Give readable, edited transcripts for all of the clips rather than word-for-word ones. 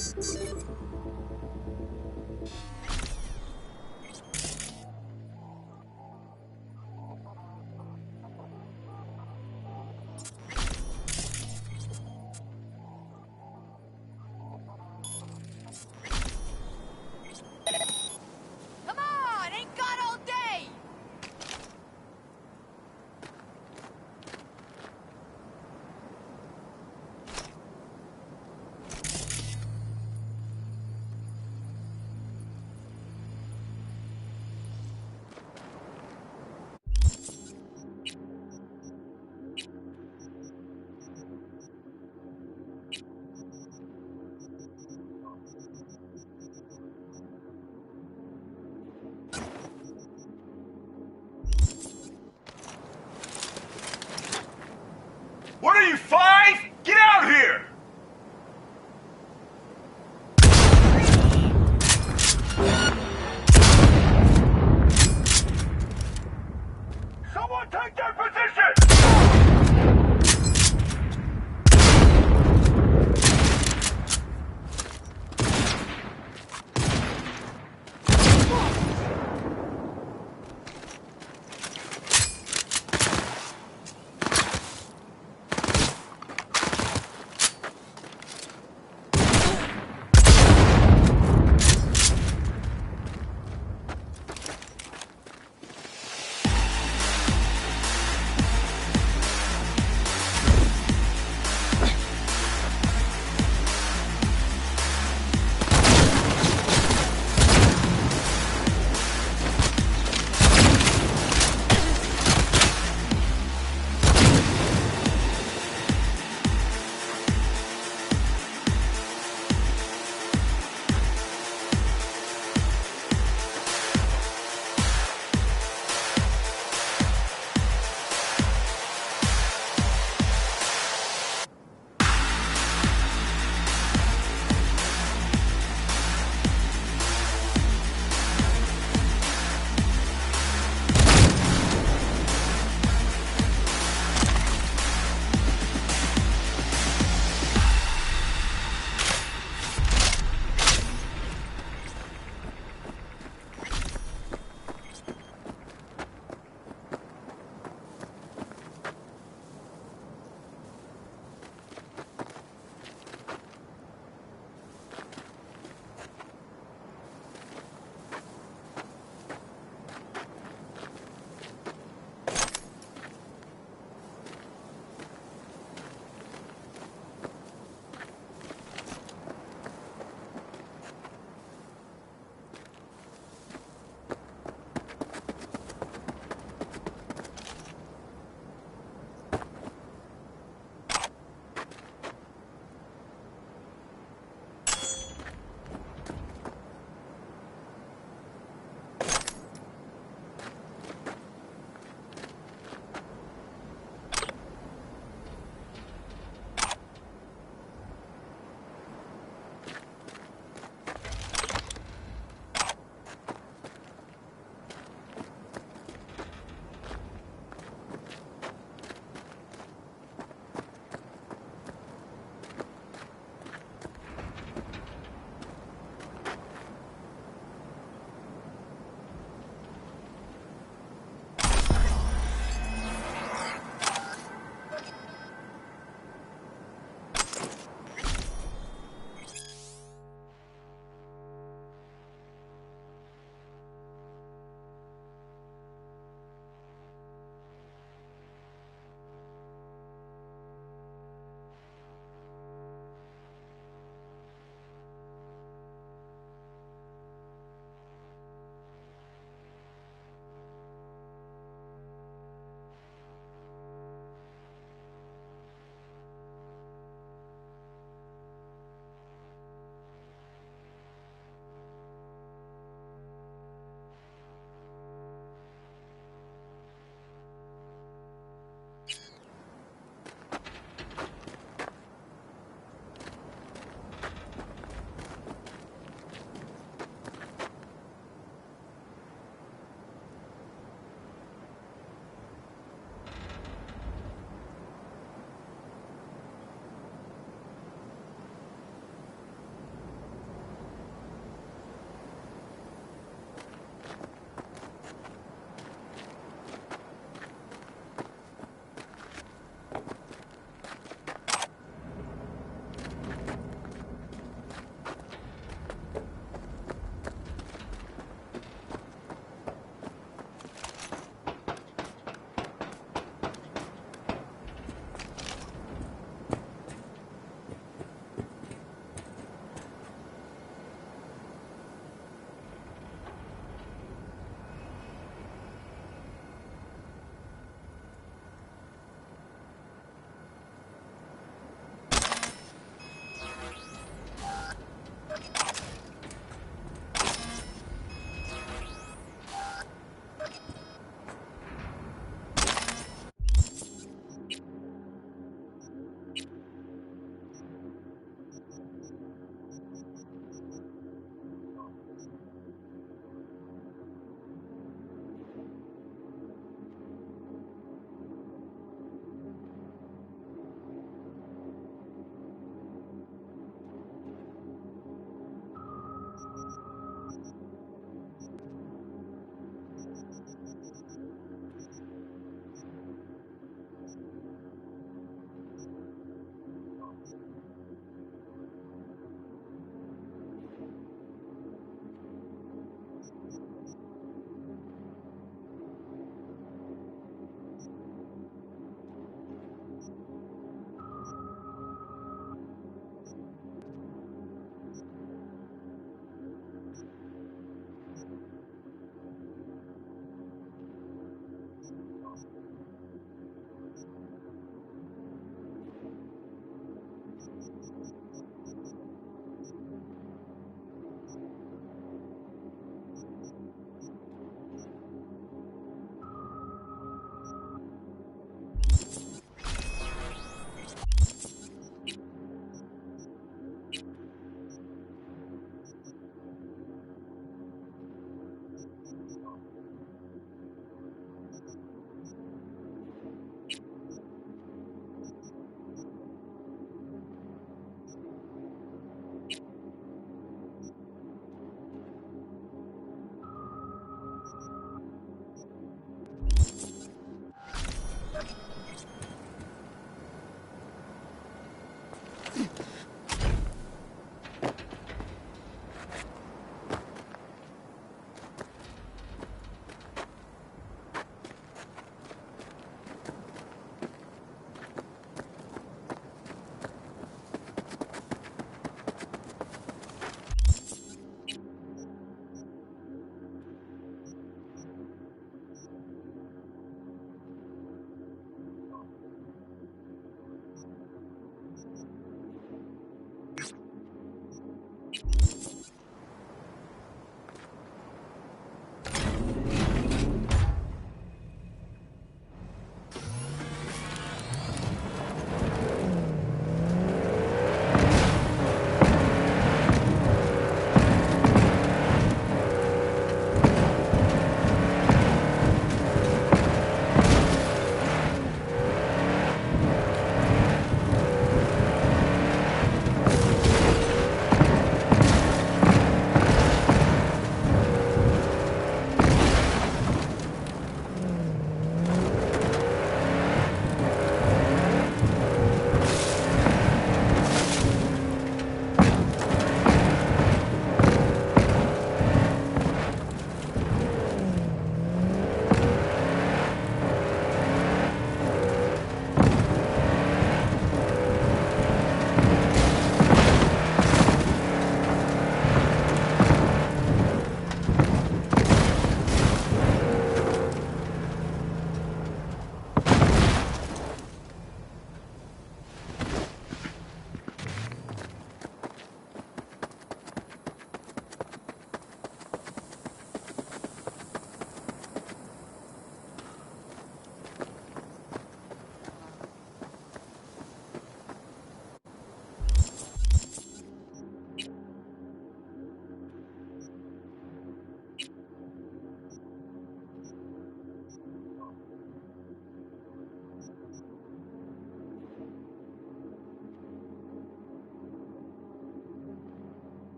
Come on! Ain't got all day!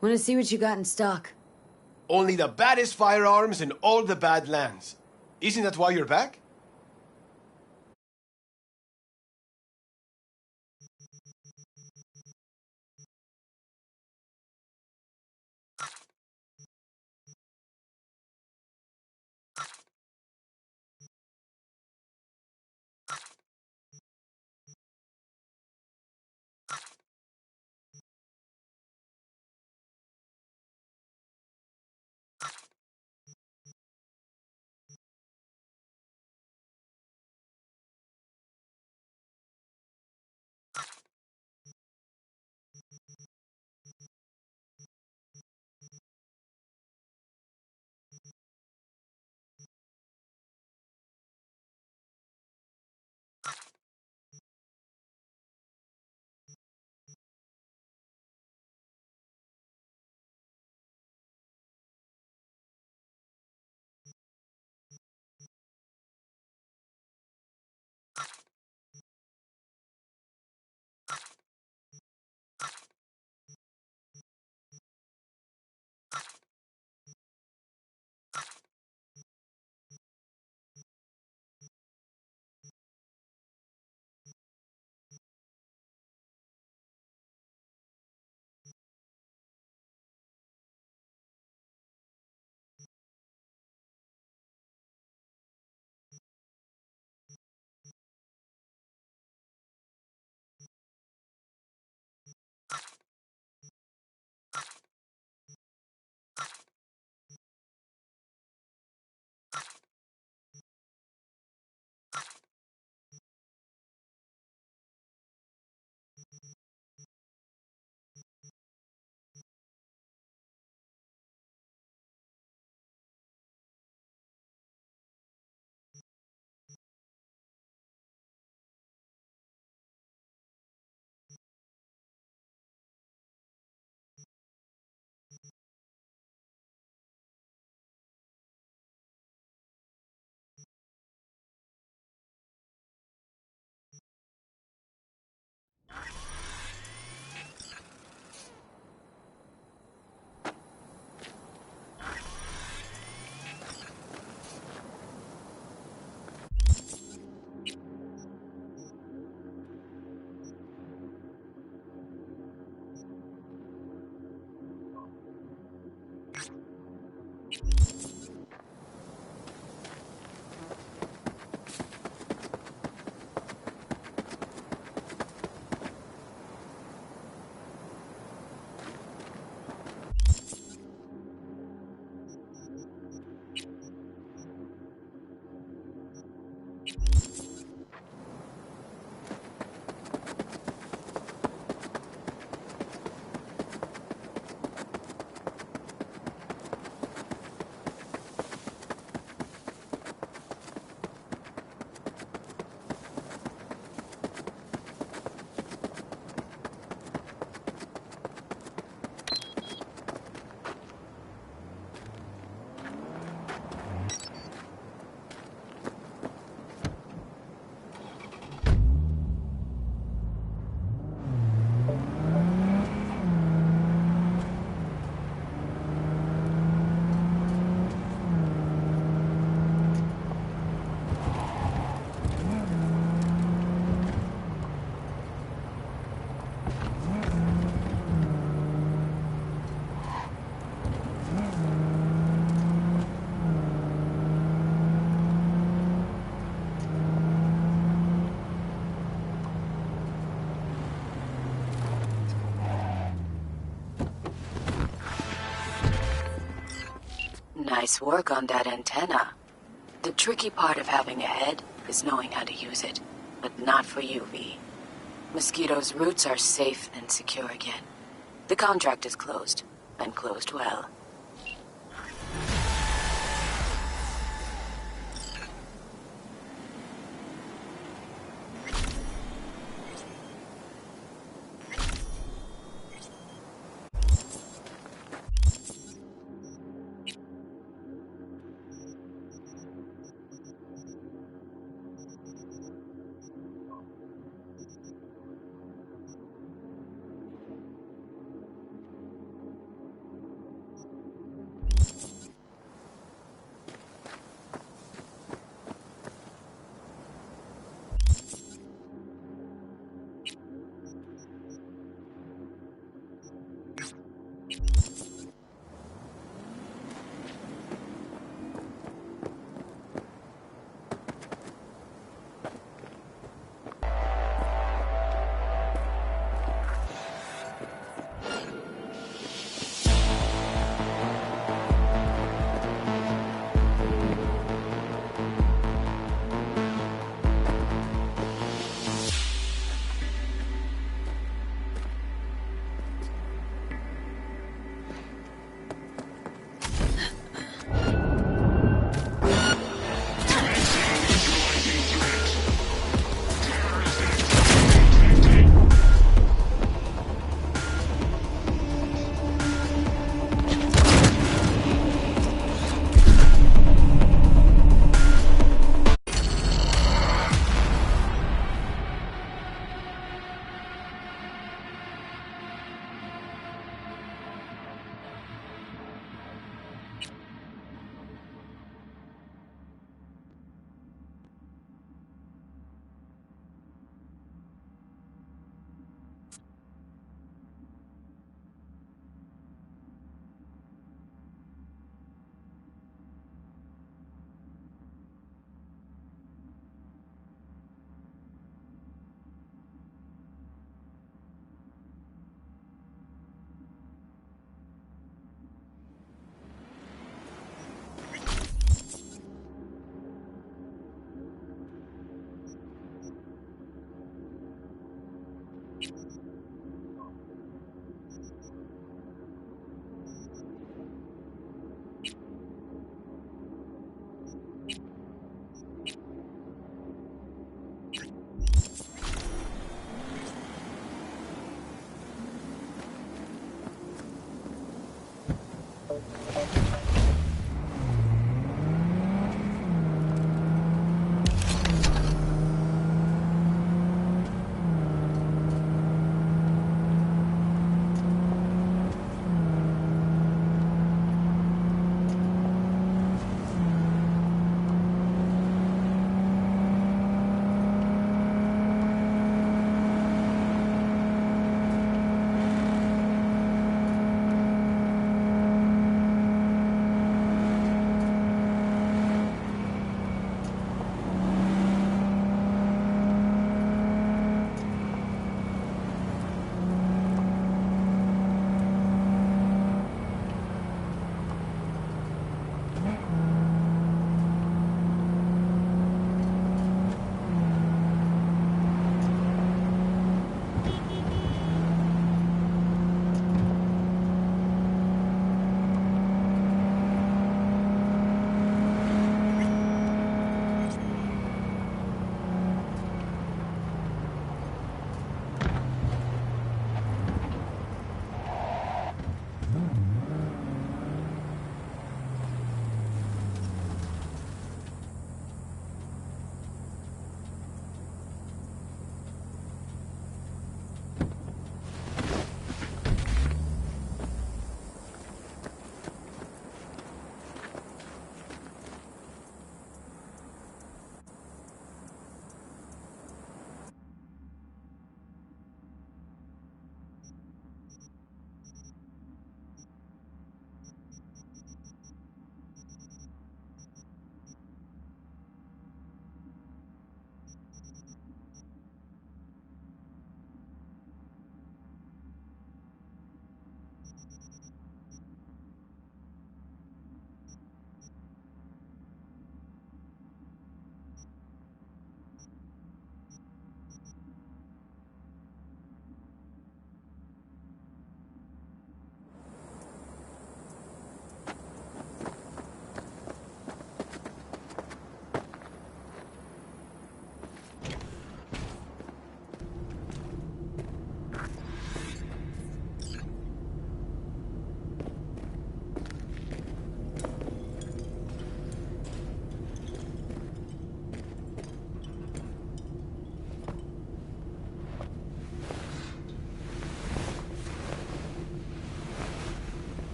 Wanna see what you got in stock? Only the baddest firearms in all the Badlands. Isn't that why you're back? Nice work on that antenna. The tricky part of having a head is knowing how to use it. But not for you, V. Mosquito's routes are safe and secure again. The contract is closed, and closed well.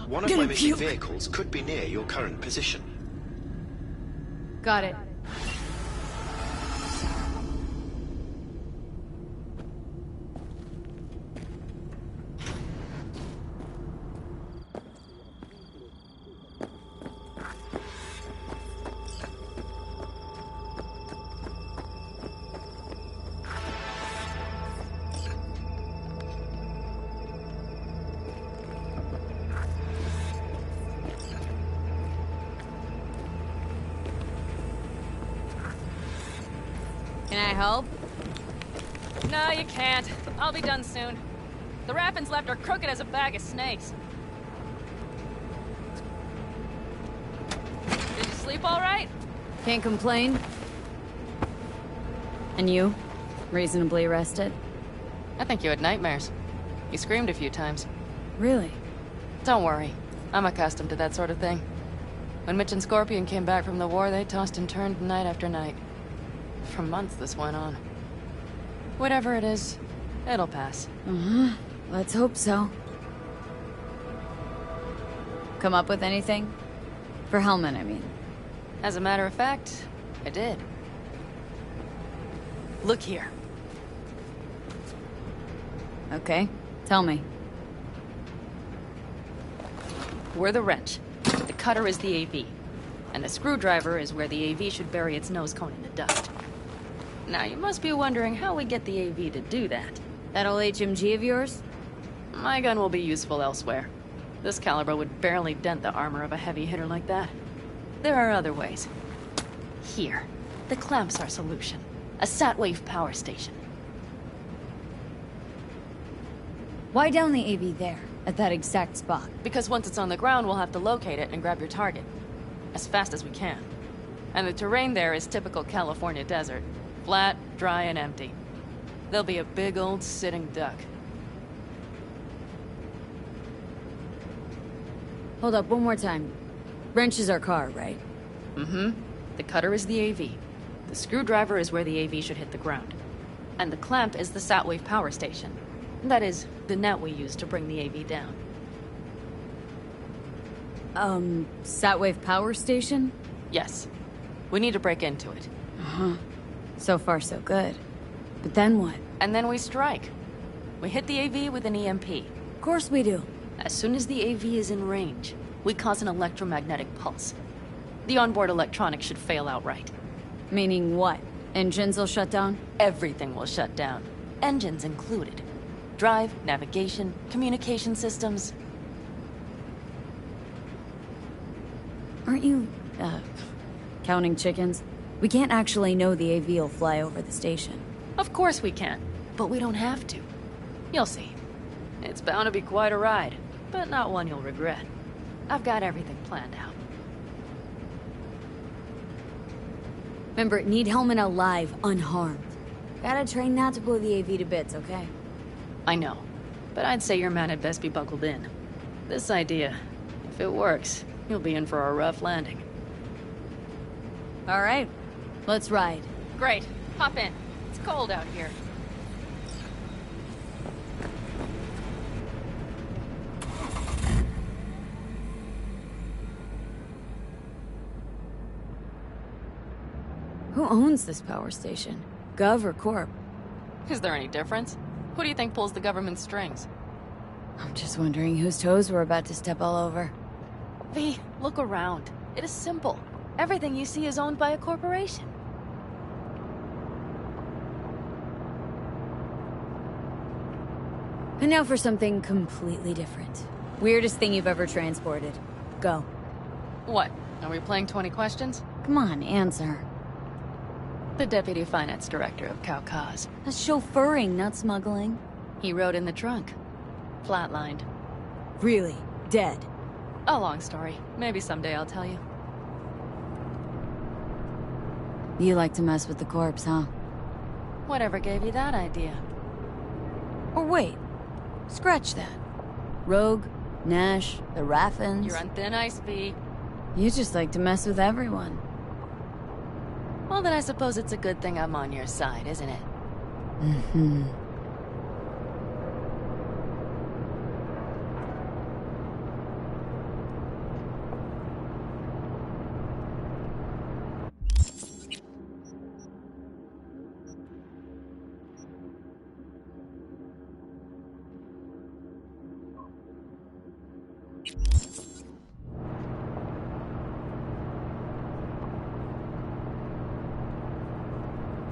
One of my missing vehicles could be near your current position. Got it. Can I help? No, you can't. I'll be done soon. The Raffins left are crooked as a bag of snakes. Did you sleep all right? Can't complain. And you? Reasonably rested? I think you had nightmares. You screamed a few times. Really? Don't worry. I'm accustomed to that sort of thing. When Mitch and Scorpion came back from the war, they tossed and turned night after night. For months this went on. Whatever it is, it'll pass. Let's hope so. Come up with anything? For Hellman, I mean. As a matter of fact, I did. Look here. Okay, tell me. We're the wrench. The cutter is the AV. And the screwdriver is where the AV should bury its nose cone in the dust. Now, you must be wondering how we get the AV to do that. That old HMG of yours? My gun will be useful elsewhere. This caliber would barely dent the armor of a heavy hitter like that. There are other ways. Here, the clamp's our solution. A sat-wave power station. Why down the AV there, at that exact spot? Because once it's on the ground, we'll have to locate it and grab your target. As fast as we can. And the terrain there is typical California desert. Flat, dry, and empty. There'll be a big old sitting duck. Hold up, one more time. Wrench is our car, right? Mm-hmm. The cutter is the AV. The screwdriver is where the AV should hit the ground. And the clamp is the Satwave power station. That is, the net we use to bring the AV down. Satwave power station? Yes. We need to break into it. Uh-huh. So far, so good. But then what? And then we strike. We hit the AV with an EMP. Of course we do. As soon as the AV is in range, we cause an electromagnetic pulse. The onboard electronics should fail outright. Meaning what? Engines will shut down? Everything will shut down. Engines included. Drive, navigation, communication systems. Aren't you, counting chickens? We can't actually know the AV will fly over the station. Of course we can, but we don't have to. You'll see. It's bound to be quite a ride, but not one you'll regret. I've got everything planned out. Remember, need Hellman alive, unharmed. Gotta train not to blow the AV to bits, okay? I know, but I'd say your man had best be buckled in. This idea, if it works, you'll be in for a rough landing. All right, let's ride. Great, hop in. It's cold out here. Who owns this power station? Gov or Corp? Is there any difference? Who do you think pulls the government's strings? I'm just wondering whose toes we're about to step all over. V, look around. It is simple. Everything you see is owned by a corporation. And now for something completely different. Weirdest thing you've ever transported. Go. What? Are we playing 20 questions? Come on, answer. The Deputy Finance Director of R1chKS's. That's chauffeuring, not smuggling. He rode in the trunk. Flatlined. Really? Dead? A long story. Maybe someday I'll tell you. You like to mess with the corpse, huh? Whatever gave you that idea? Or wait. Scratch that. Rogue, Nash, the Raffins. You're on thin ice, V. You just like to mess with everyone. Well, then I suppose it's a good thing I'm on your side, isn't it? Mm-hmm.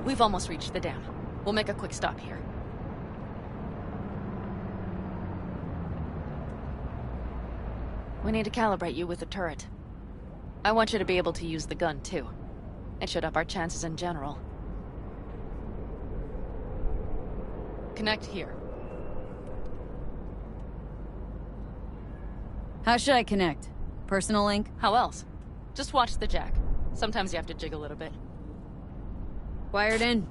We've almost reached the dam. We'll make a quick stop here. We need to calibrate you with the turret. I want you to be able to use the gun, too. It should up our chances in general. Connect here. How should I connect? Personal link? How else? Just watch the jack. Sometimes you have to jig a little bit. Wired in.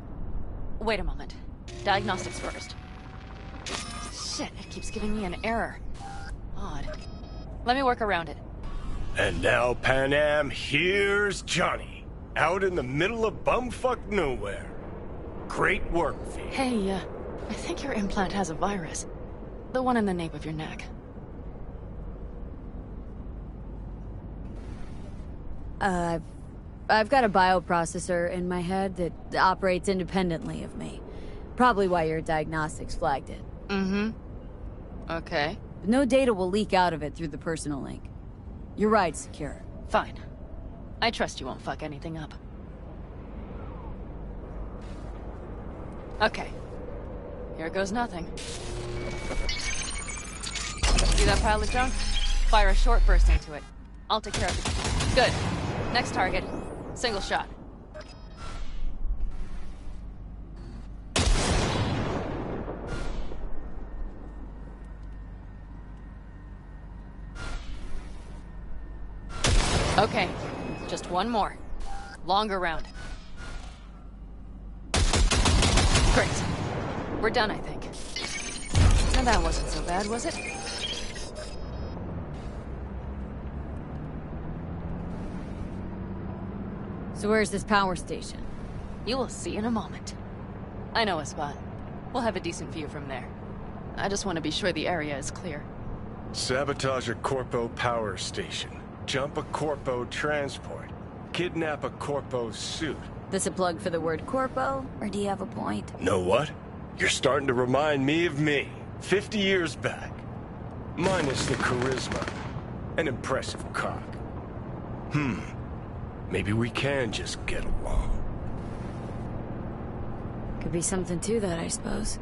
Wait a moment. Diagnostics first. Shit, it keeps giving me an error. Odd. Let me work around it. And now, Pan Am, here's Johnny. Out in the middle of bumfuck nowhere. Great work, V. Hey, I think your implant has a virus. The one in the nape of your neck. I've got a bioprocessor in my head that operates independently of me. Probably why your diagnostics flagged it. Mm-hmm. Okay. But no data will leak out of it through the personal link. Your ride's secure. Fine. I trust you won't fuck anything up. Okay. Here goes nothing. See that pile of junk? Fire a short burst into it. I'll take care of it. Good. Next target. Single shot. Okay, just one more. Longer round. Great. We're done, I think. Now that wasn't so bad, was it? So where's this power station? You will see in a moment. I know a spot. We'll have a decent view from there. I just want to be sure the area is clear. Sabotage a Corpo power station. Jump a Corpo transport. Kidnap a Corpo suit. This a plug for the word corpo, or do you have a point? Know what? You're starting to remind me of me, 50 years back. Minus the charisma. An impressive cock. Maybe we can just get along. Could be something to that, I suppose.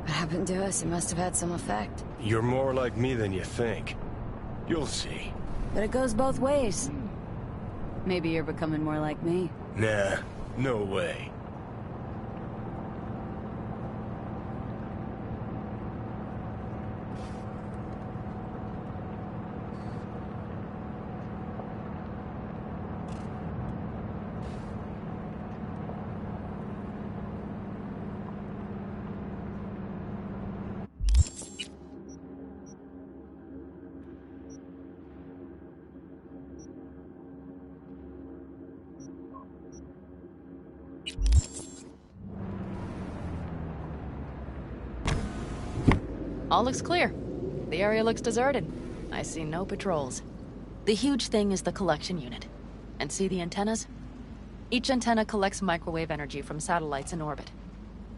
What happened to us? It must have had some effect. You're more like me than you think. You'll see. But it goes both ways. Maybe you're becoming more like me. Nah, no way. All looks clear. The area looks deserted. I see no patrols. The huge thing is the collection unit. And see the antennas? Each antenna collects microwave energy from satellites in orbit.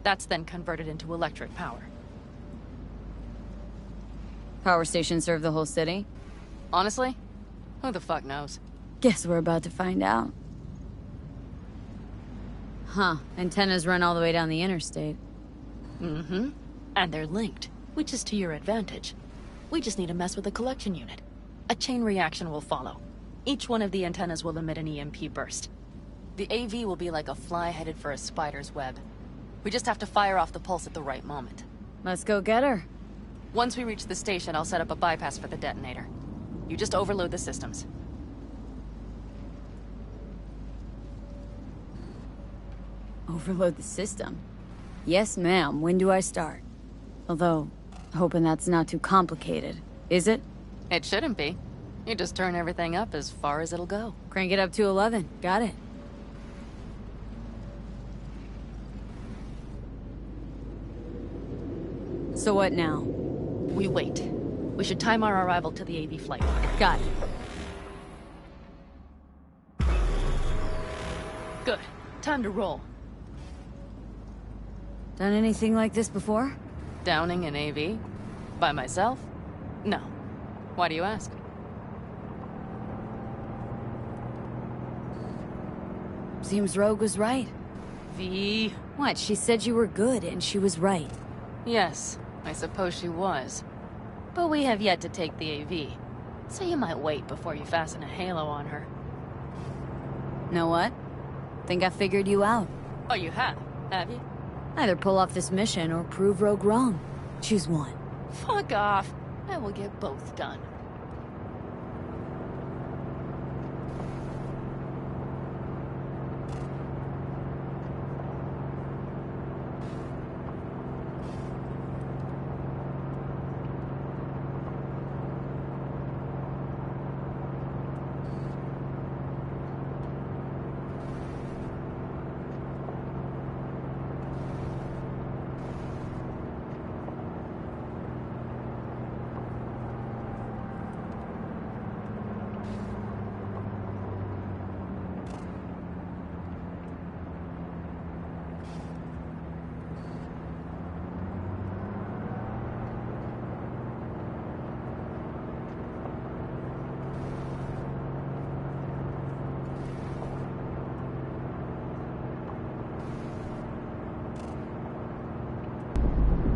That's then converted into electric power. Power stations serve the whole city? Honestly? Who the fuck knows? Guess we're about to find out. Huh. Antennas run all the way down the interstate. Mm-hmm. And they're linked, which is to your advantage. We just need to mess with the collection unit. A chain reaction will follow. Each one of the antennas will emit an EMP burst. The AV will be like a fly headed for a spider's web. We just have to fire off the pulse at the right moment. Let's go get her. Once we reach the station, I'll set up a bypass for the detonator. You just overload the systems. Overload the system? Yes, ma'am. When do I start? Although, hoping that's not too complicated. Is it? It shouldn't be. You just turn everything up as far as it'll go. Crank it up to 11. Got it. So what now? We wait. We should time our arrival to the AV flight. Got it. Good. Time to roll. Done anything like this before? Downing an AV? By myself? No. Why do you ask? Seems Rogue was right. V. What? She said you were good, and she was right. Yes, I suppose she was. But we have yet to take the AV. So you might wait before you fasten a halo on her. Know what? Think I figured you out. Oh, you have you? Either pull off this mission or prove Rogue wrong. Choose one. Fuck off. I will get both done.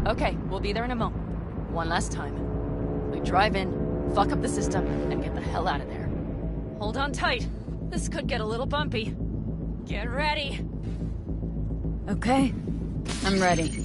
Okay, we'll be there in a moment. One last time. We drive in, fuck up the system, and get the hell out of there. Hold on tight. This could get a little bumpy. Get ready. Okay. I'm ready.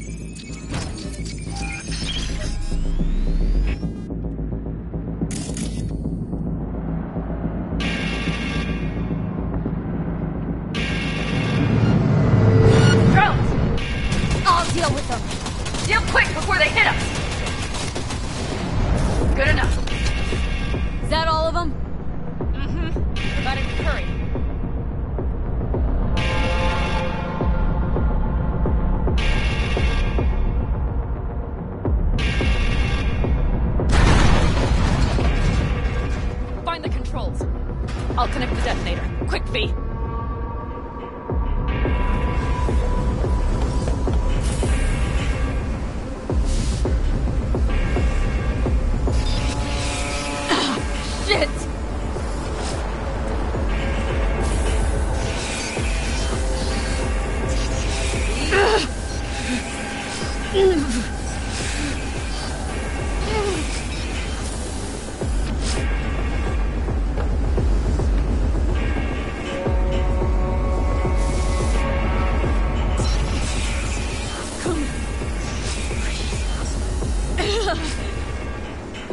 I'll connect the detonator. Quick, V. Shit!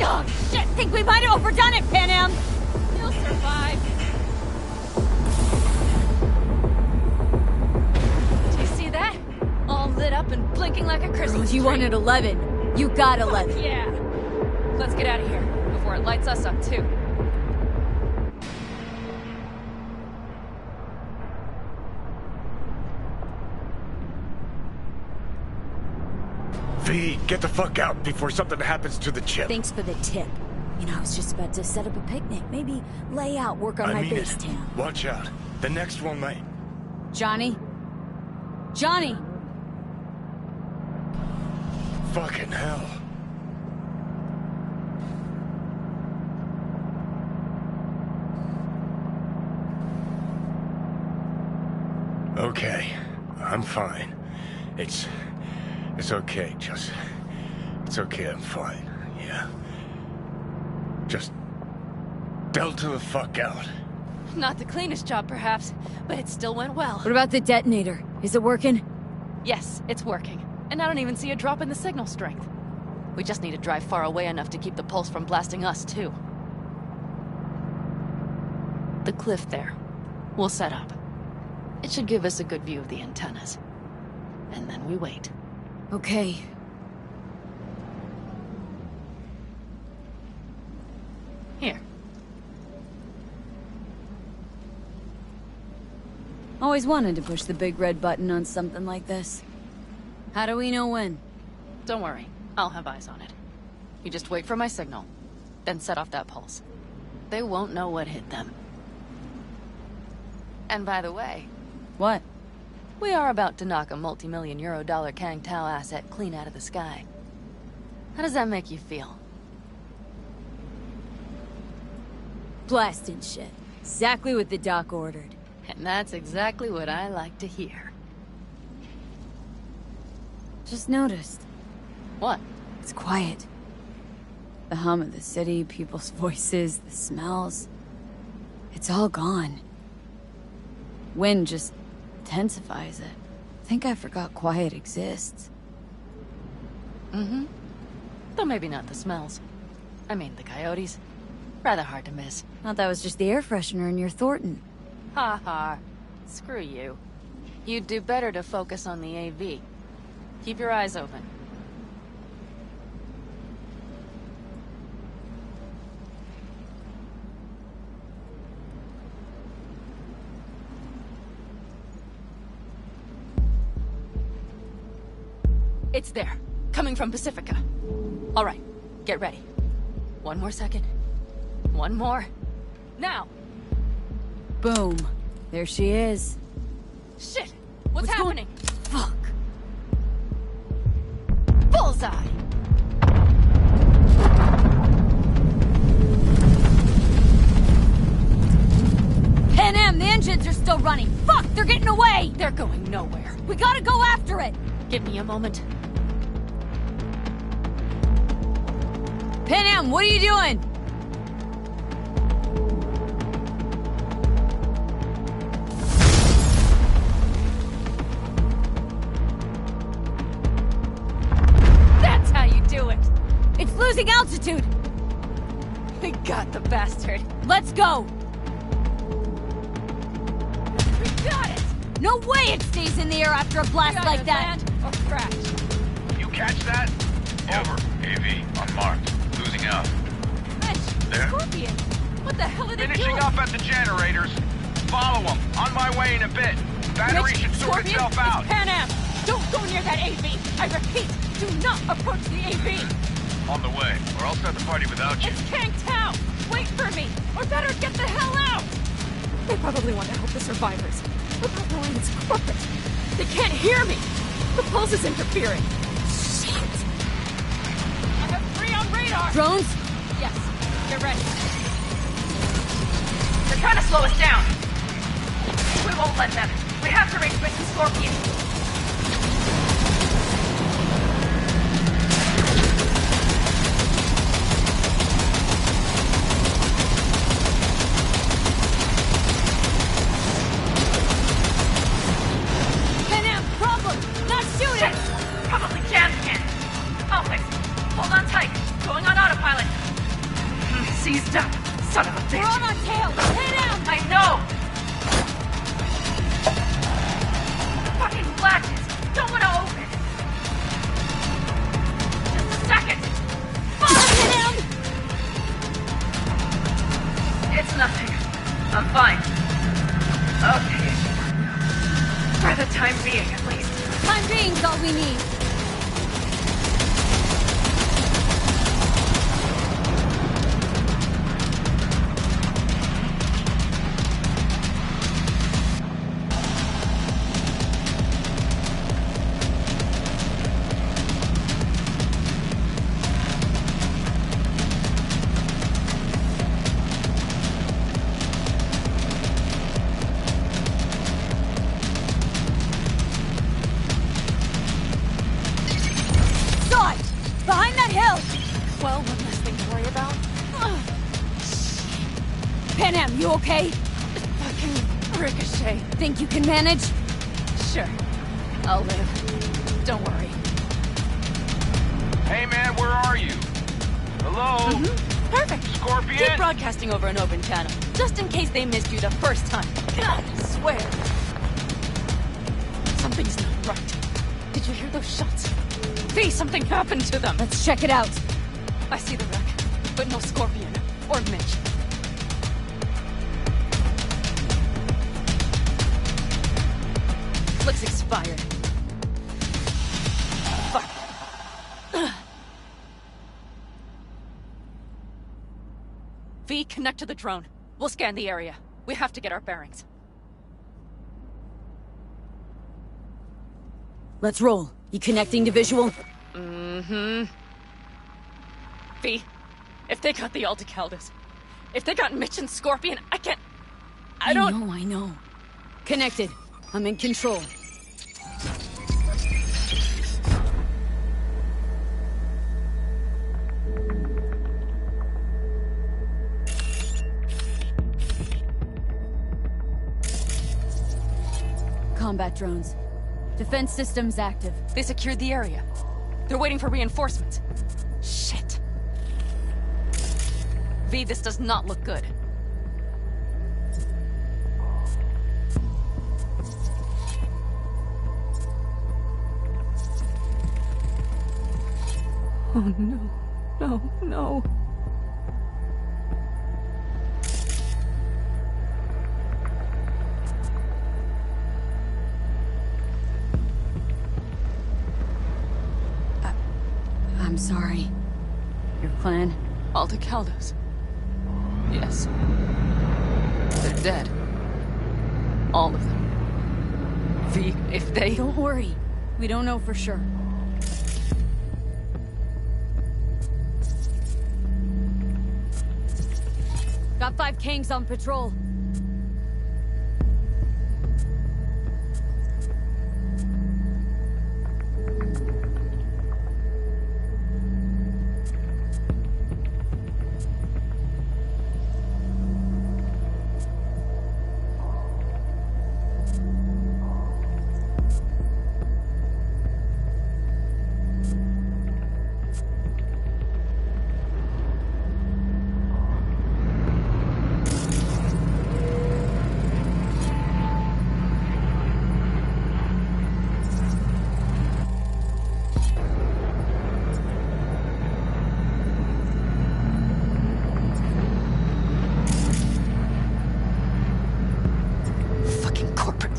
Oh, shit! Think we might have overdone it, Pan Am! You'll survive. Do you see that? All lit up and blinking like a Christmas tree. You wanted 11. You got 11. Yeah. Let's get out of here before it lights us up, too. V, get the fuck out before something happens to the chip. Thanks for the tip. You know, I was just about to set up a picnic. Maybe lay out, work on I my mean base it. town. Watch out. The next one might. Johnny? Johnny! Fucking hell. Okay, I'm fine. It's okay, just... It's okay, I'm fine, yeah. Just... delta the fuck out. Not the cleanest job, perhaps, but it still went well. What about the detonator? Is it working? Yes, it's working. And I don't even see a drop in the signal strength. We just need to drive far away enough to keep the pulse from blasting us, too. The cliff there. We'll set up. It should give us a good view of the antennas. And then we wait. Okay. Here. Always wanted to push the big red button on something like this. How do we know when? Don't worry. I'll have eyes on it. You just wait for my signal. Then set off that pulse. They won't know what hit them. And by the way... What? We are about to knock a multi-million euro dollar Kang Tao asset clean out of the sky. How does that make you feel? Blasting shit. Exactly what the doc ordered. And that's exactly what I like to hear. Just noticed. What? It's quiet. The hum of the city, people's voices, the smells. It's all gone. Wind just intensifies it. I think I forgot quiet exists. Mm-hmm. Though maybe not the smells. I mean, the coyotes. Rather hard to miss. Thought that was just the air freshener in your Thornton. Ha ha. Screw you. You'd do better to focus on the AV. Keep your eyes open. It's there. Coming from Pacifica. All right. Get ready. One more second. One more. Now! Boom. There she is. Shit! What's happening? Fuck. Bullseye! Pan Am, the engines are still running. Fuck, they're getting away! They're going nowhere. We gotta go after it! Give me a moment. Pan Am, what are you doing? That's how you do it! It's losing altitude! We got the bastard. Let's go! We got it! No way it stays in the air after a blast like that! Land or crash. You catch that? Over. AV, unmarked. Losing out. Mitch, There? Scorpion. What the hell are they Finishing doing? up at the generators. Follow them. On my way in a bit. Battery Mitch, should sort Scorpion, itself out. It's Pan Am. Don't go near that AV. I repeat, do not approach the AV. On the way, or I'll start the party without you. It's Kang Tao. Wait for me, or better get the hell out. They probably want to help the survivors. But not knowing it's corporate. They can't hear me! The pulse is interfering. Shit! I have 3 on radar! Drones? Yes, you're ready. They're trying to slow us down. We won't let them. We have to reach Mission Scorpion. Probably jammed again. I'll fix it. Hold on tight. Going on autopilot. Seized up. Son of a bitch. We're on our tail! Hit him! I know! Fucking latches. Don't want to open. Just a second. Hit him! It's nothing. I'm fine. Okay. For the time being, at least. Time being's all we need. You okay? Fucking ricochet. Think you can manage? Sure. I'll live. Don't worry. Hey man, where are you? Hello? Perfect. Scorpion? Keep broadcasting over an open channel, just in case they missed you the first time. God, I swear. Something's not right. Did you hear those shots? V, something happened to them. Let's check it out. I see the wreck, but no Scorpion or Mitch. Looks expired. Fuck. V, connect to the drone. We'll scan the area. We have to get our bearings. Let's roll. You connecting to visual? V, if they got the R1chKS's, if they got Mitch and Scorpion, I can't... I know. Connected. I'm in control. Combat drones. Defense systems active. They secured the area. They're waiting for reinforcements. Shit. V, this does not look good. Oh no. No. I'm sorry. Your clan? R1chKS's. Yes. They're dead. All of them. V, if they... Don't worry. We don't know for sure. Got 5 Kangs on patrol.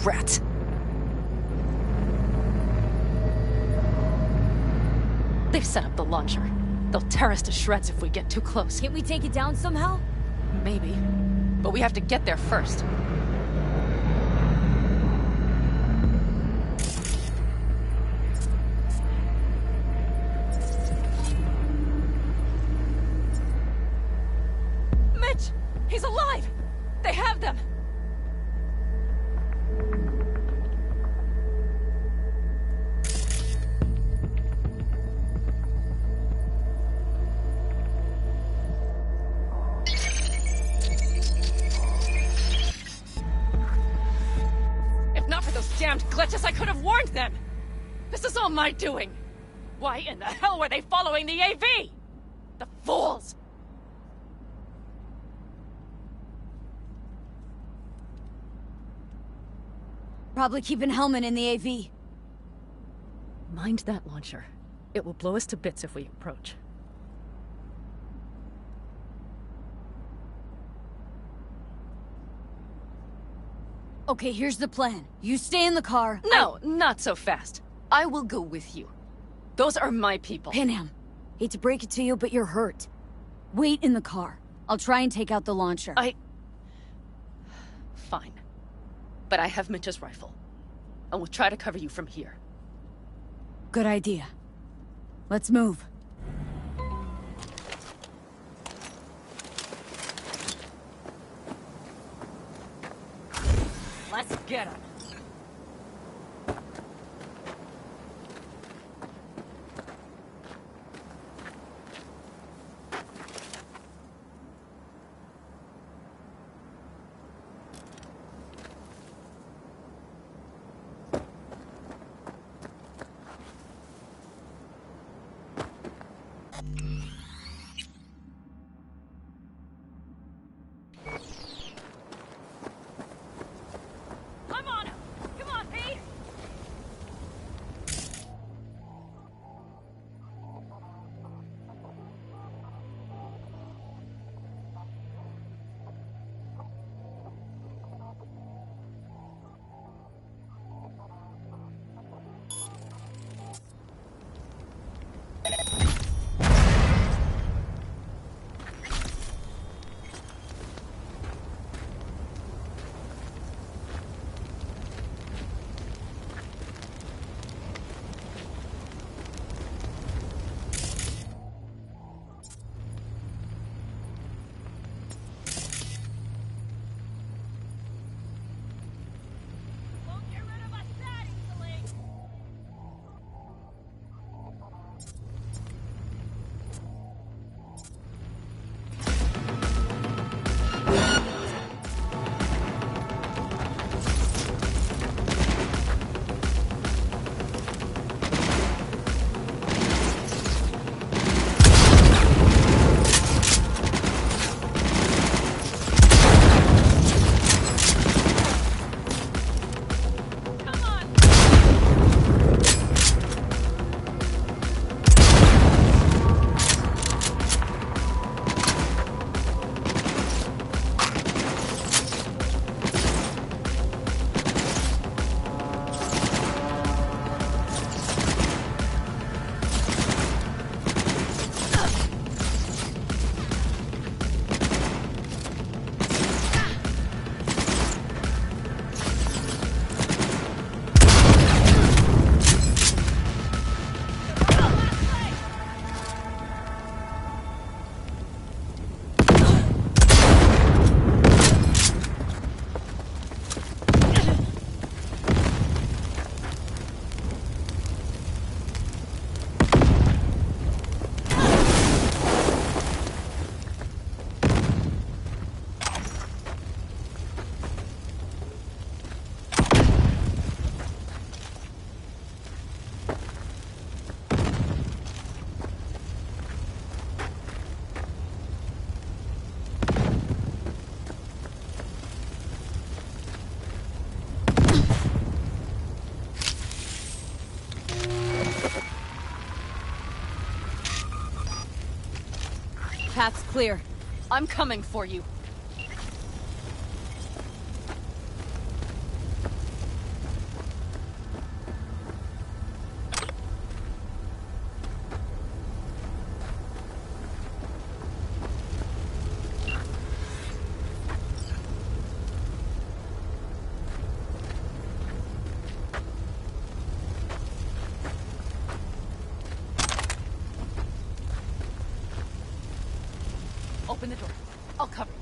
Rats. They've set up the launcher. They'll tear us to shreds if we get too close. Can't we take it down somehow? Maybe. But we have to get there first. He's alive! They have them! If not for those damned glitches, I could have warned them! This is all my doing! Why in the hell were they following the AV? The fools! Probably keeping Hellman in the AV. Mind that launcher. It will blow us to bits if we approach. Okay, here's the plan. You stay in the car. No, not so fast. I will go with you. Those are my people. Pinham, hate to break it to you, but you're hurt. Wait in the car. I'll try and take out the launcher. Fine. But I have Mitch's rifle. And we'll try to cover you from here. Good idea. Let's move. Let's get him. I'm on him! Come on, Pete! Won't get rid of us that easily! Come on! Path's clear. I'm coming for you. Open the door. I'll cover you.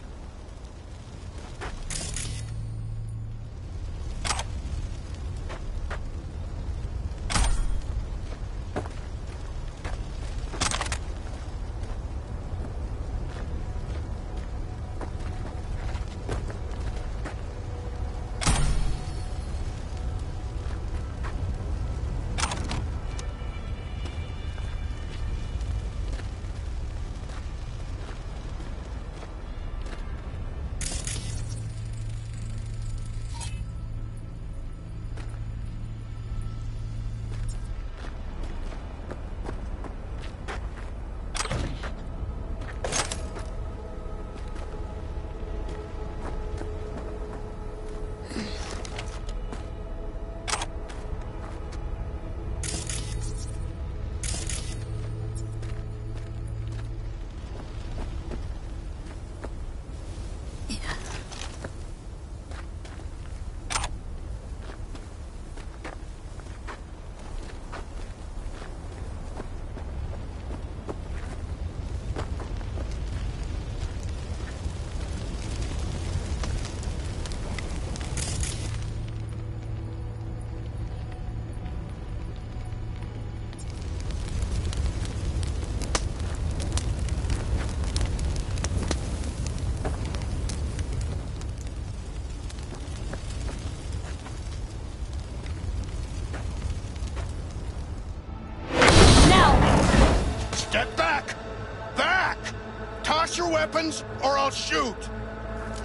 toss your weapons, or I'll shoot.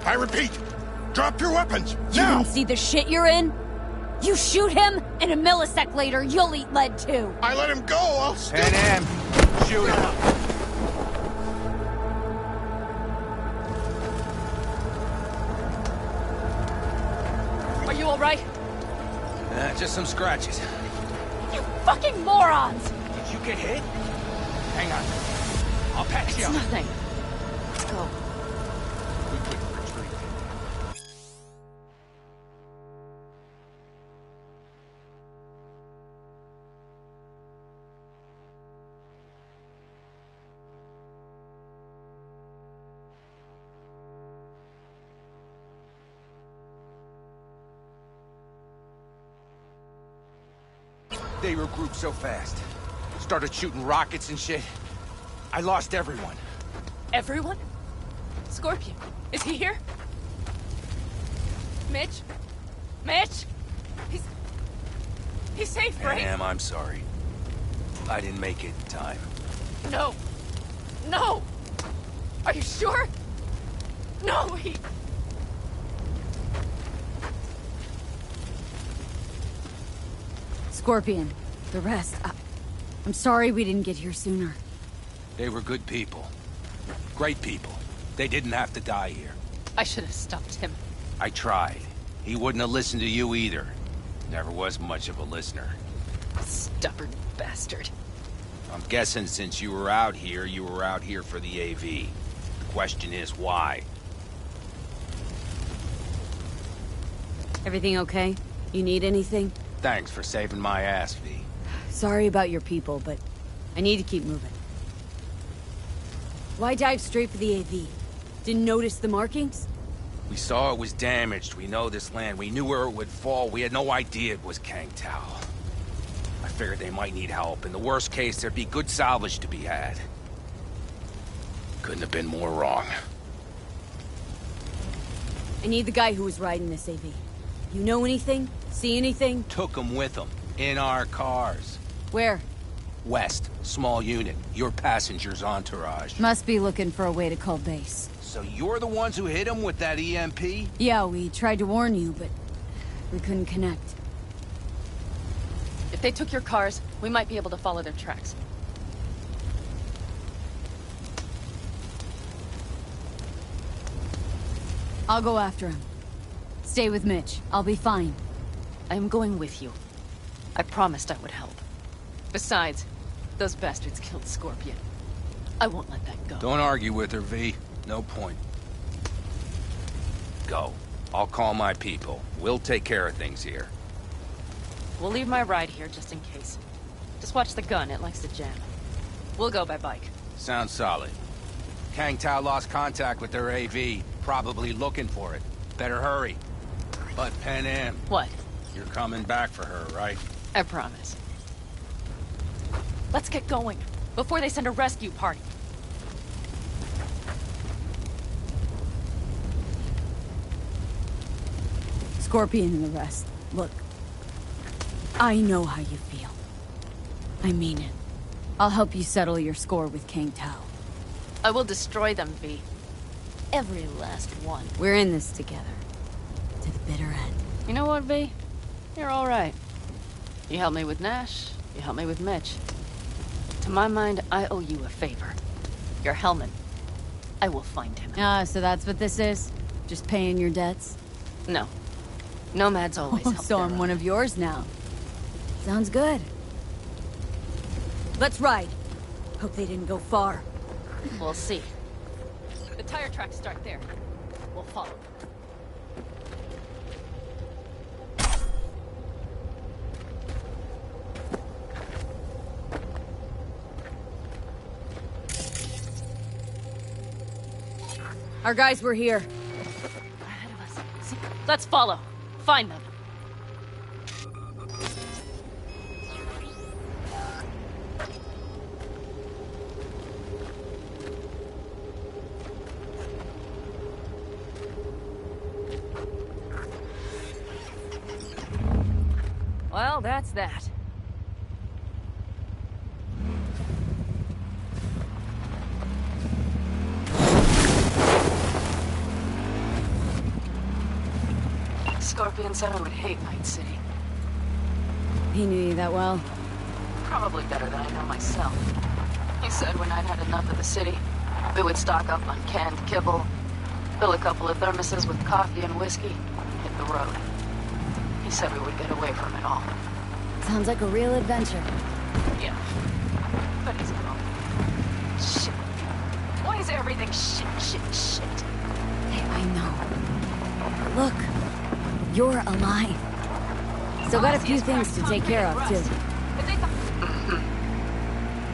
I repeat, drop your weapons, You now! didn't see the shit you're in? You shoot him, and a millisec later, you'll eat lead too. I let him go, I'll still... Pan Am, shoot him. Are you alright? Just some scratches. You fucking morons! Did you get hit? Hang on. I'll patch you It's up. nothing. Go. We couldn't retreat. They regrouped so fast. Started shooting rockets and shit. I lost everyone. Everyone? Scorpion, is he here? Mitch? Mitch? He's safe, right? Am, I'm sorry. I didn't make it in time. No. No! Are you sure? No, Scorpion, the rest, I'm sorry we didn't get here sooner. They were good people. Great people. They didn't have to die here. I should have stopped him. I tried. He wouldn't have listened to you either. Never was much of a listener. Stubborn bastard. I'm guessing since you were out here for the AV. The question is, why? Everything okay? You need anything? Thanks for saving my ass, V. Sorry about your people, but I need to keep moving. Why dive straight for the AV? Didn't notice the markings? We saw it was damaged. We know this land. We knew where it would fall. We had no idea it was Kang Tao. I figured they might need help. In the worst case, there'd be good salvage to be had. Couldn't have been more wrong. I need the guy who was riding this AV. You know anything? See anything? Took them with them. In our cars. Where? West. Small unit. Your passenger's entourage. Must be looking for a way to call base. So you're the ones who hit him with that EMP? Yeah, we tried to warn you, but we couldn't connect. If they took your cars, we might be able to follow their tracks. I'll go after him. Stay with Mitch. I'll be fine. I am going with you. I promised I would help. Besides, those bastards killed Scorpion. I won't let that go. Don't argue with her, V. No point. Go. I'll call my people. We'll take care of things here. We'll leave my ride here just in case. Just watch the gun, it likes to jam. We'll go by bike. Sounds solid. Kang Tao lost contact with their AV. Probably looking for it. Better hurry. But Pan Am, What? you're coming back for her, right? I promise. Let's get going, before they send a rescue party. Scorpion and the rest. Look, I know how you feel. I mean it. I'll help you settle your score with Kang Tao. I will destroy them, V. Every last one. We're in this together. To the bitter end. You know what, V? You're all right. You helped me with Nash. You helped me with Mitch. To my mind, I owe you a favor. Your helmet. I will find him. Ah, so that's what this is? Just paying your debts? No. Nomads always help So their I'm own. one of yours now. Sounds good. Let's ride. Hope they didn't go far. We'll see. The tire tracks start there. We'll follow. Our guys were here. Ahead of us. See, let's follow. Find them. Well, that's that. Scorpion said I would hate Night City. He knew you that well? Probably better than I know myself. He said when I'd had enough of the city, we would stock up on canned kibble, fill a couple of thermoses with coffee and whiskey, and hit the road. He said we would get away from it all. Sounds like a real adventure. Yeah. But he's wrong. Shit. Why is everything shit? Hey, I know. But look, you're alive. Still got a few things to take care of, too.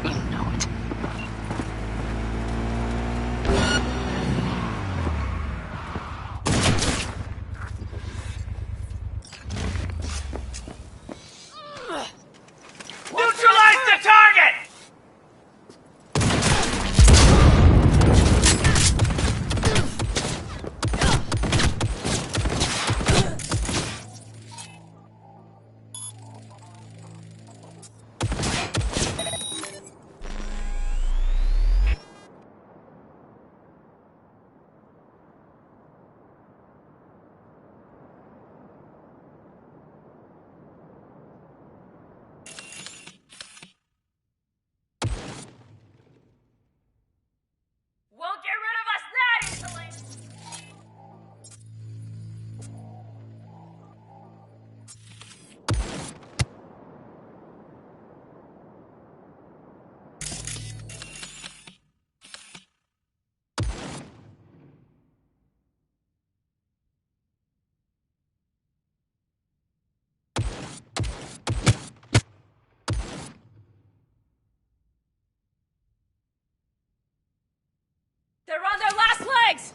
You know it. Neutralize the target! Won't get rid of us that easily! They're on their last legs!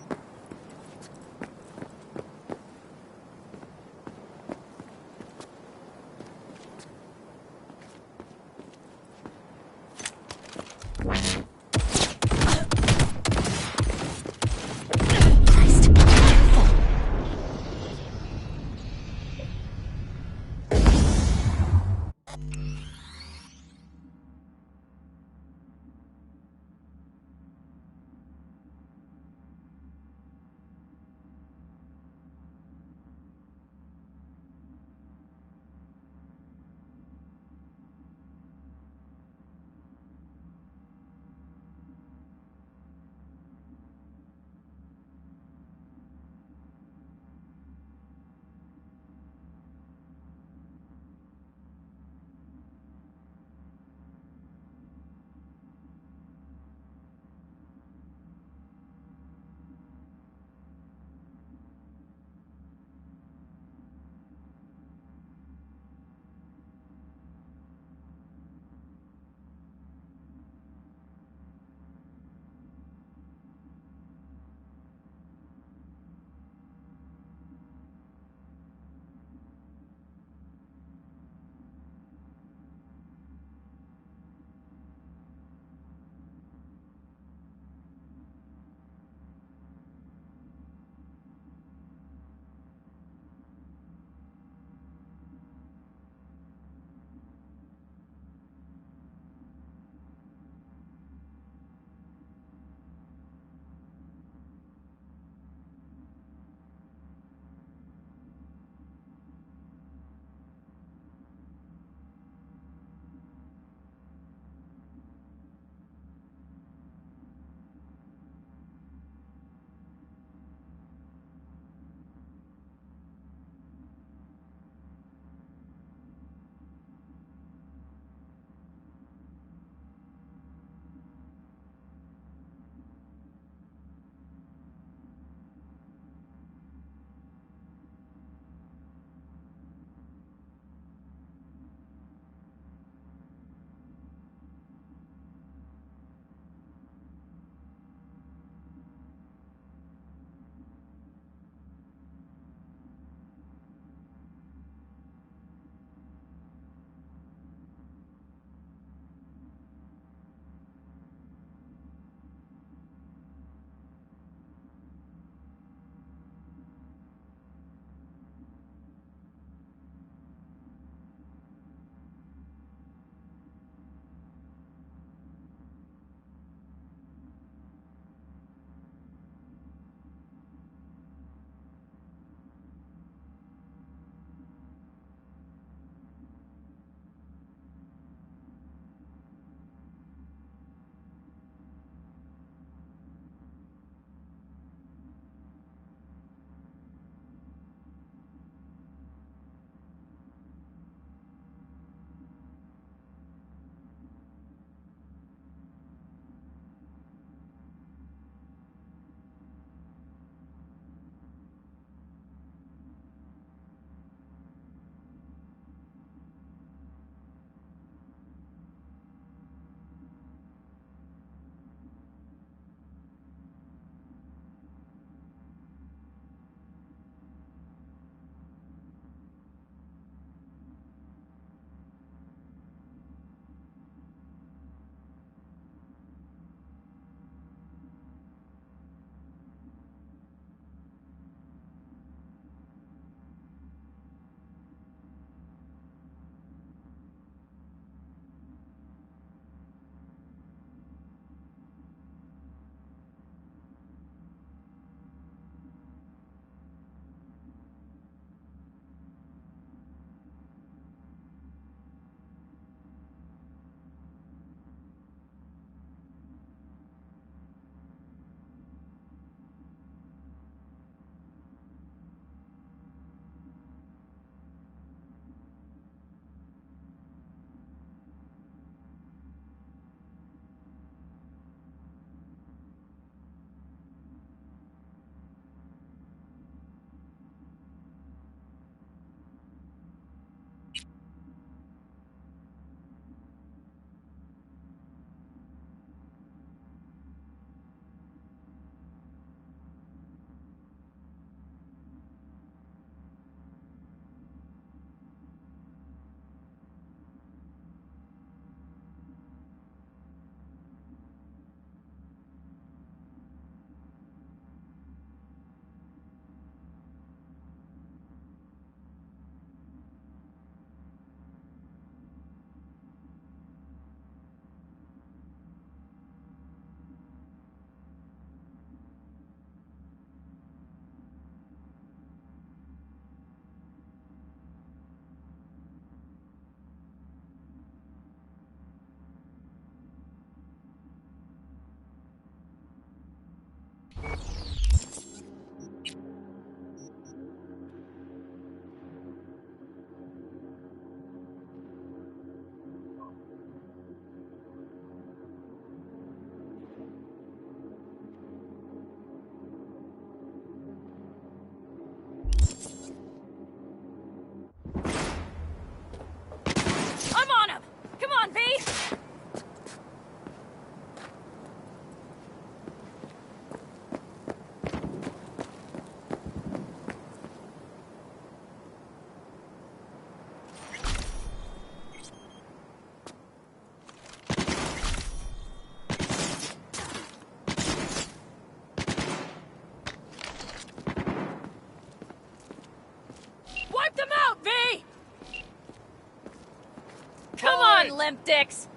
limp dicks!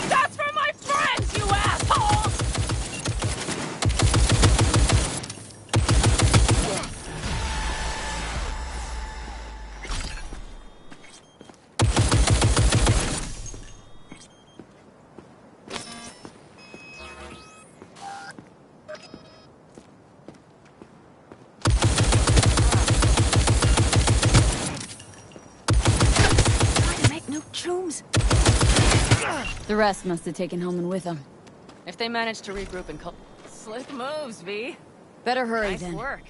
That's for my friends, you assholes! The rest must have taken Hellman with them. If they manage to regroup and Slick moves, V. Better hurry Nice then. work.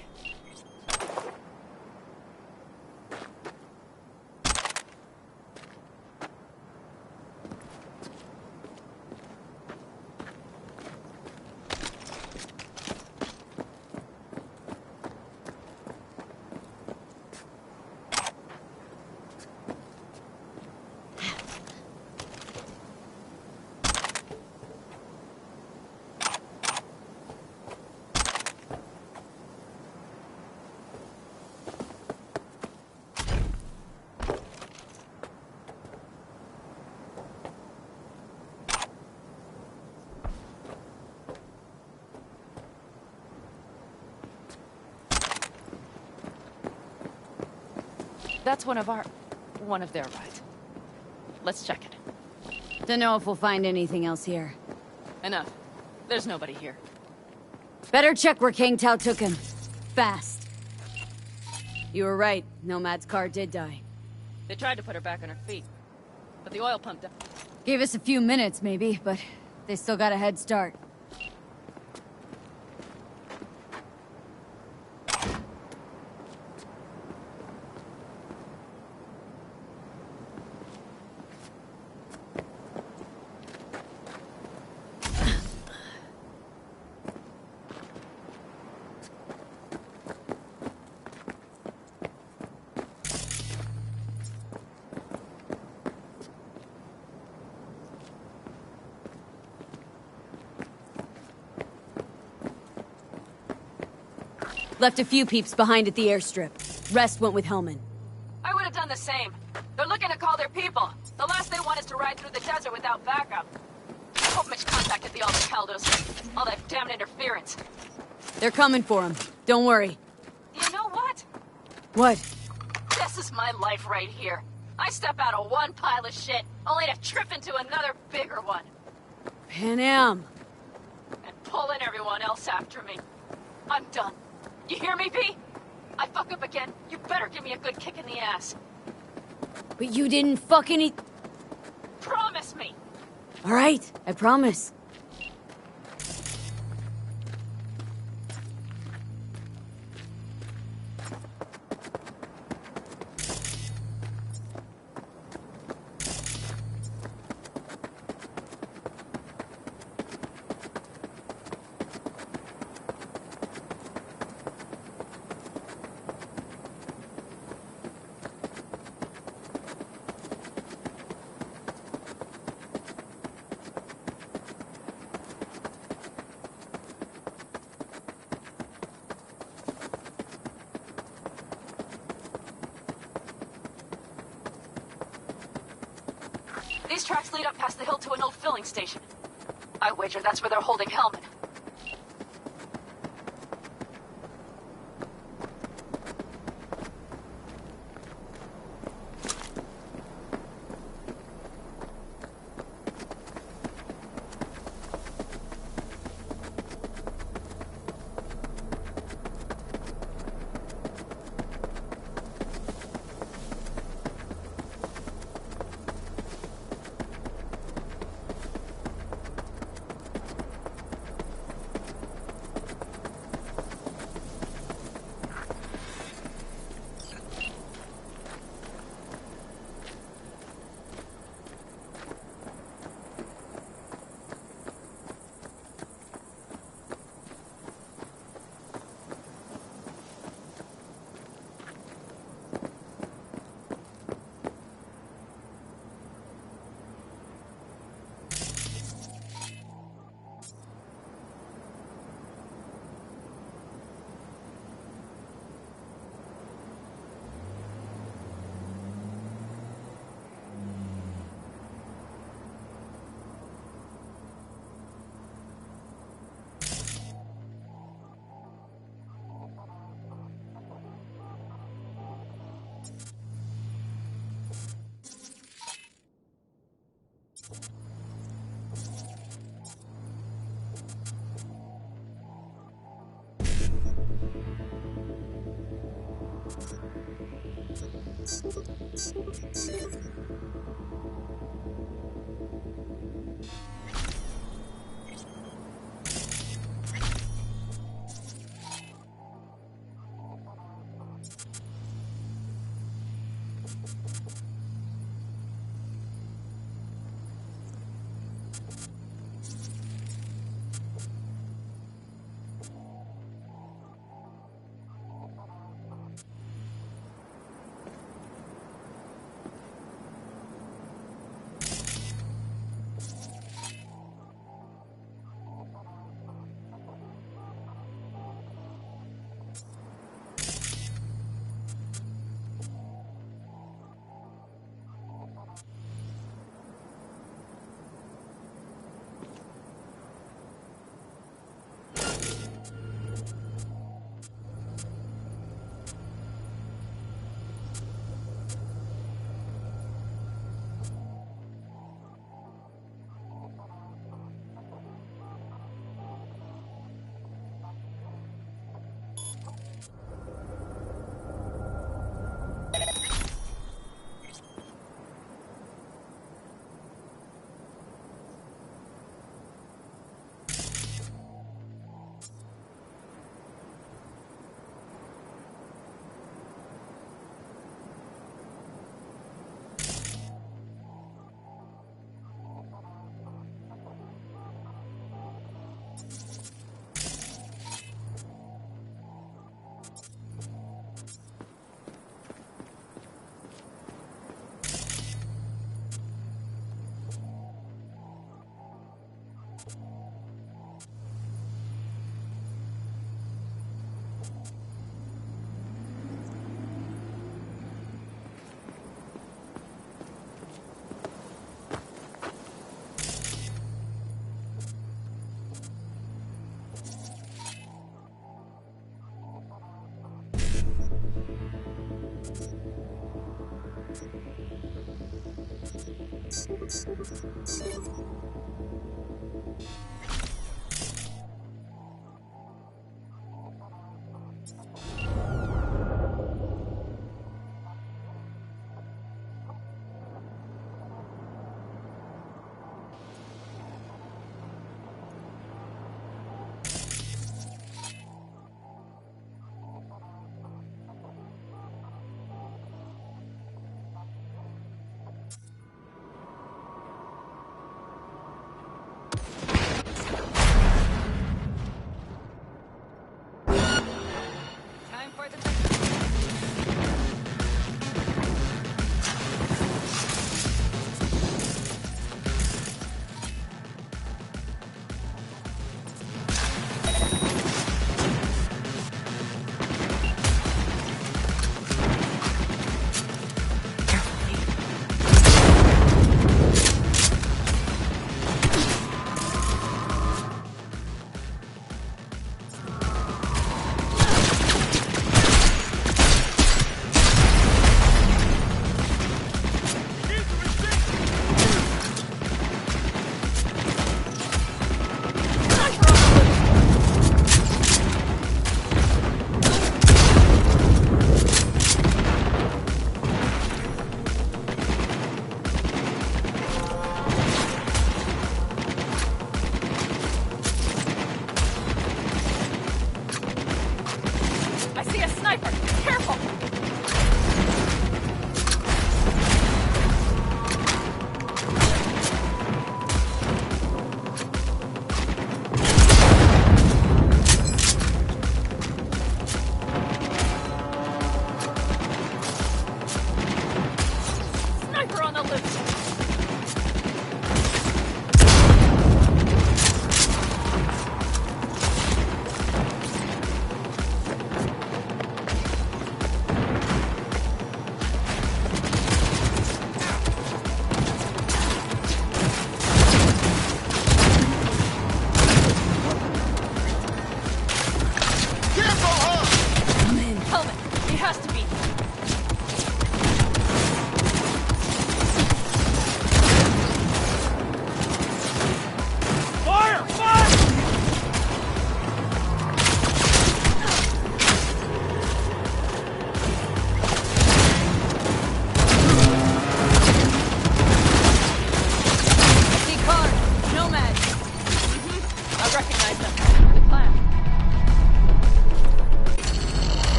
That's one of their rides. Let's check it. Don't know if we'll find anything else here. Enough. There's nobody here. Better check where Kang Tao took him. Fast. You were right. Nomad's car did die. They tried to put her back on her feet, but the oil pumped up. Gave us a few minutes, maybe, but they still got a head start. Left a few peeps behind at the airstrip. Rest went with Hellman. I would have done the same. They're looking to call their people. The last they want is to ride through the desert without backup. Hope Mitch contacted the Aldecaldos. All that damn interference. They're coming for him. Don't worry. You know what? What? This is my life right here. I step out of one pile of shit, only to trip into another bigger one. Pan Am. And pulling everyone else after me. I'm done. You hear me, V? I fuck up again, you better give me a good kick in the ass. But you didn't fuck any... Promise me! All right, I promise. These tracks lead up past the hill to an old filling station. I wager that's where they're holding Hellman.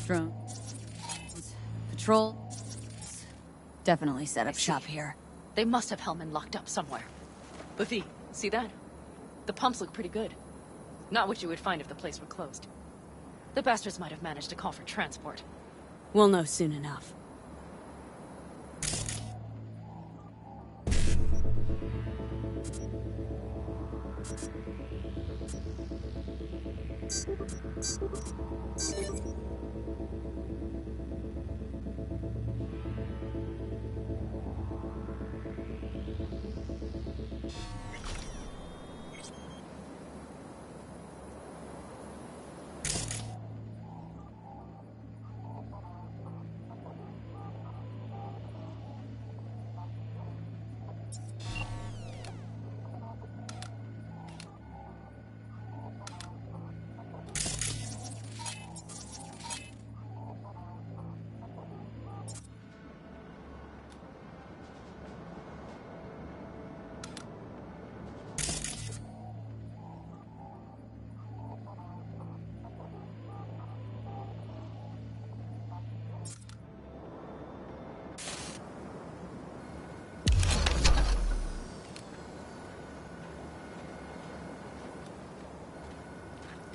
drones, patrol. Definitely set up shop here. They must have Hellman locked up somewhere. But V, see that? The pumps look pretty good. Not what you would find if the place were closed. The bastards might have managed to call for transport. We'll know soon enough.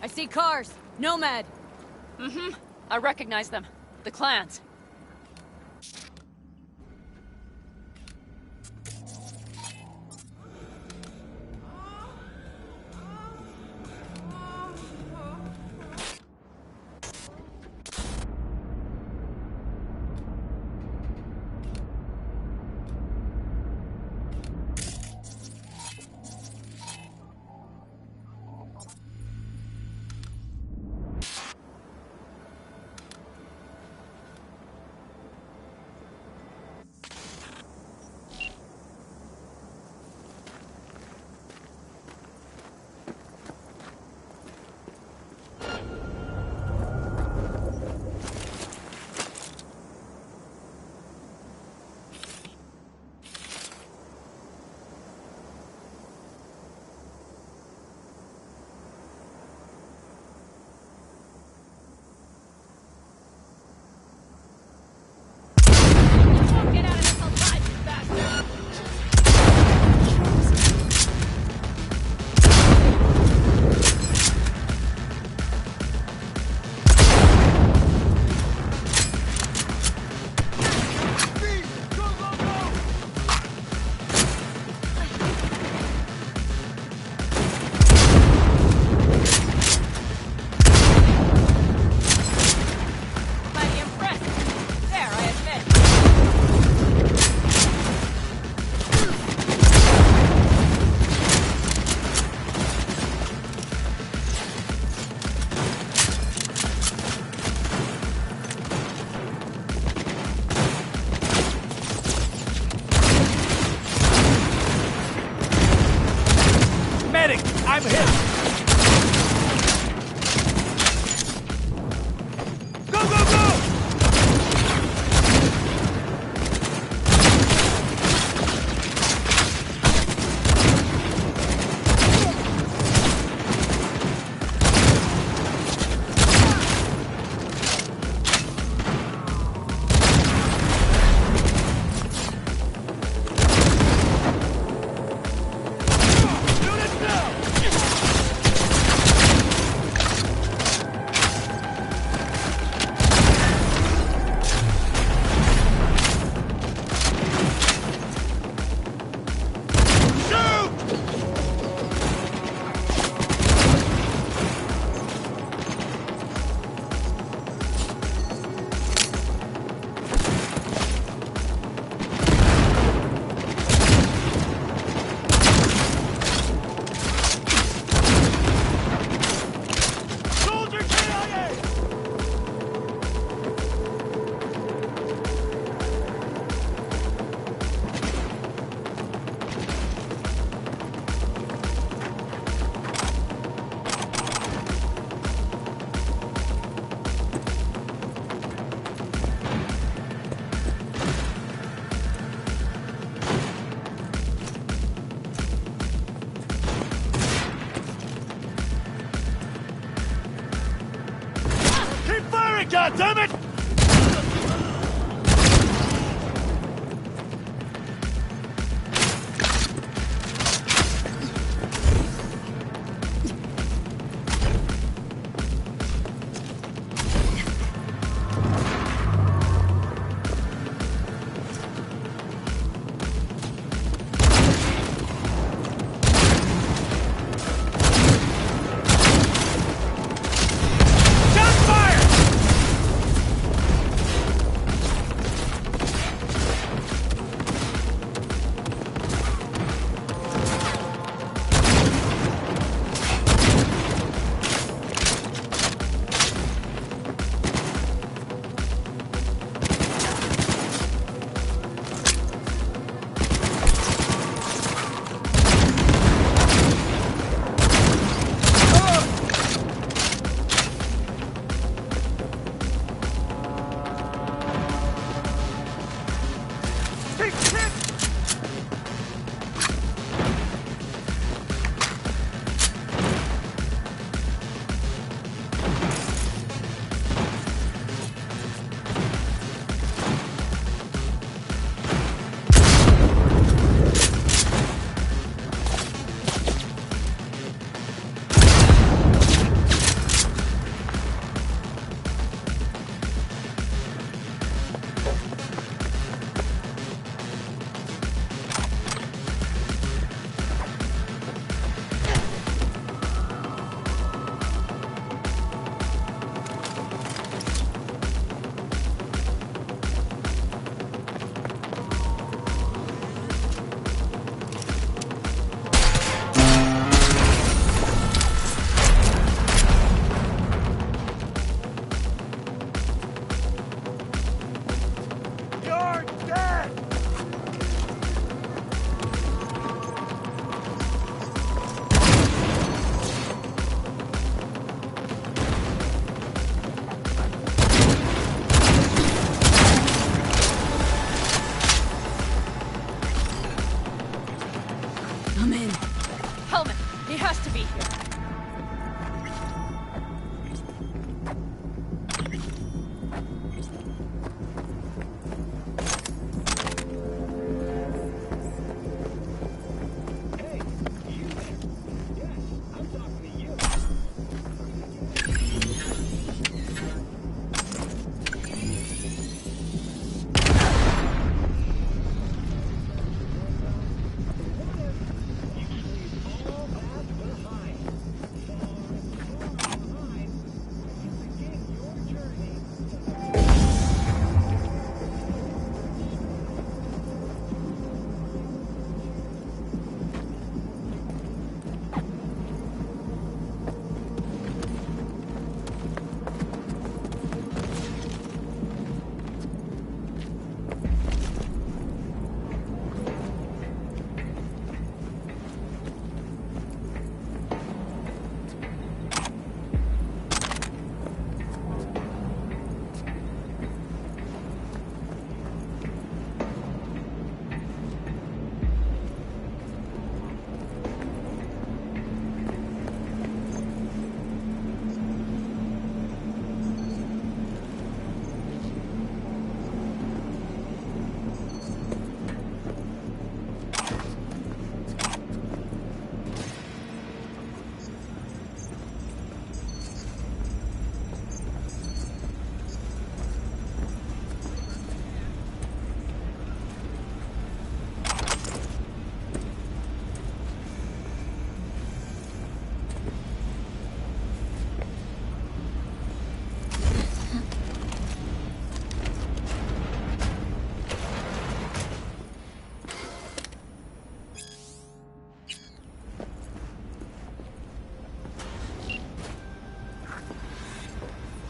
I see cars. Nomad. Mm-hmm. I recognize them. The clans. God damn it!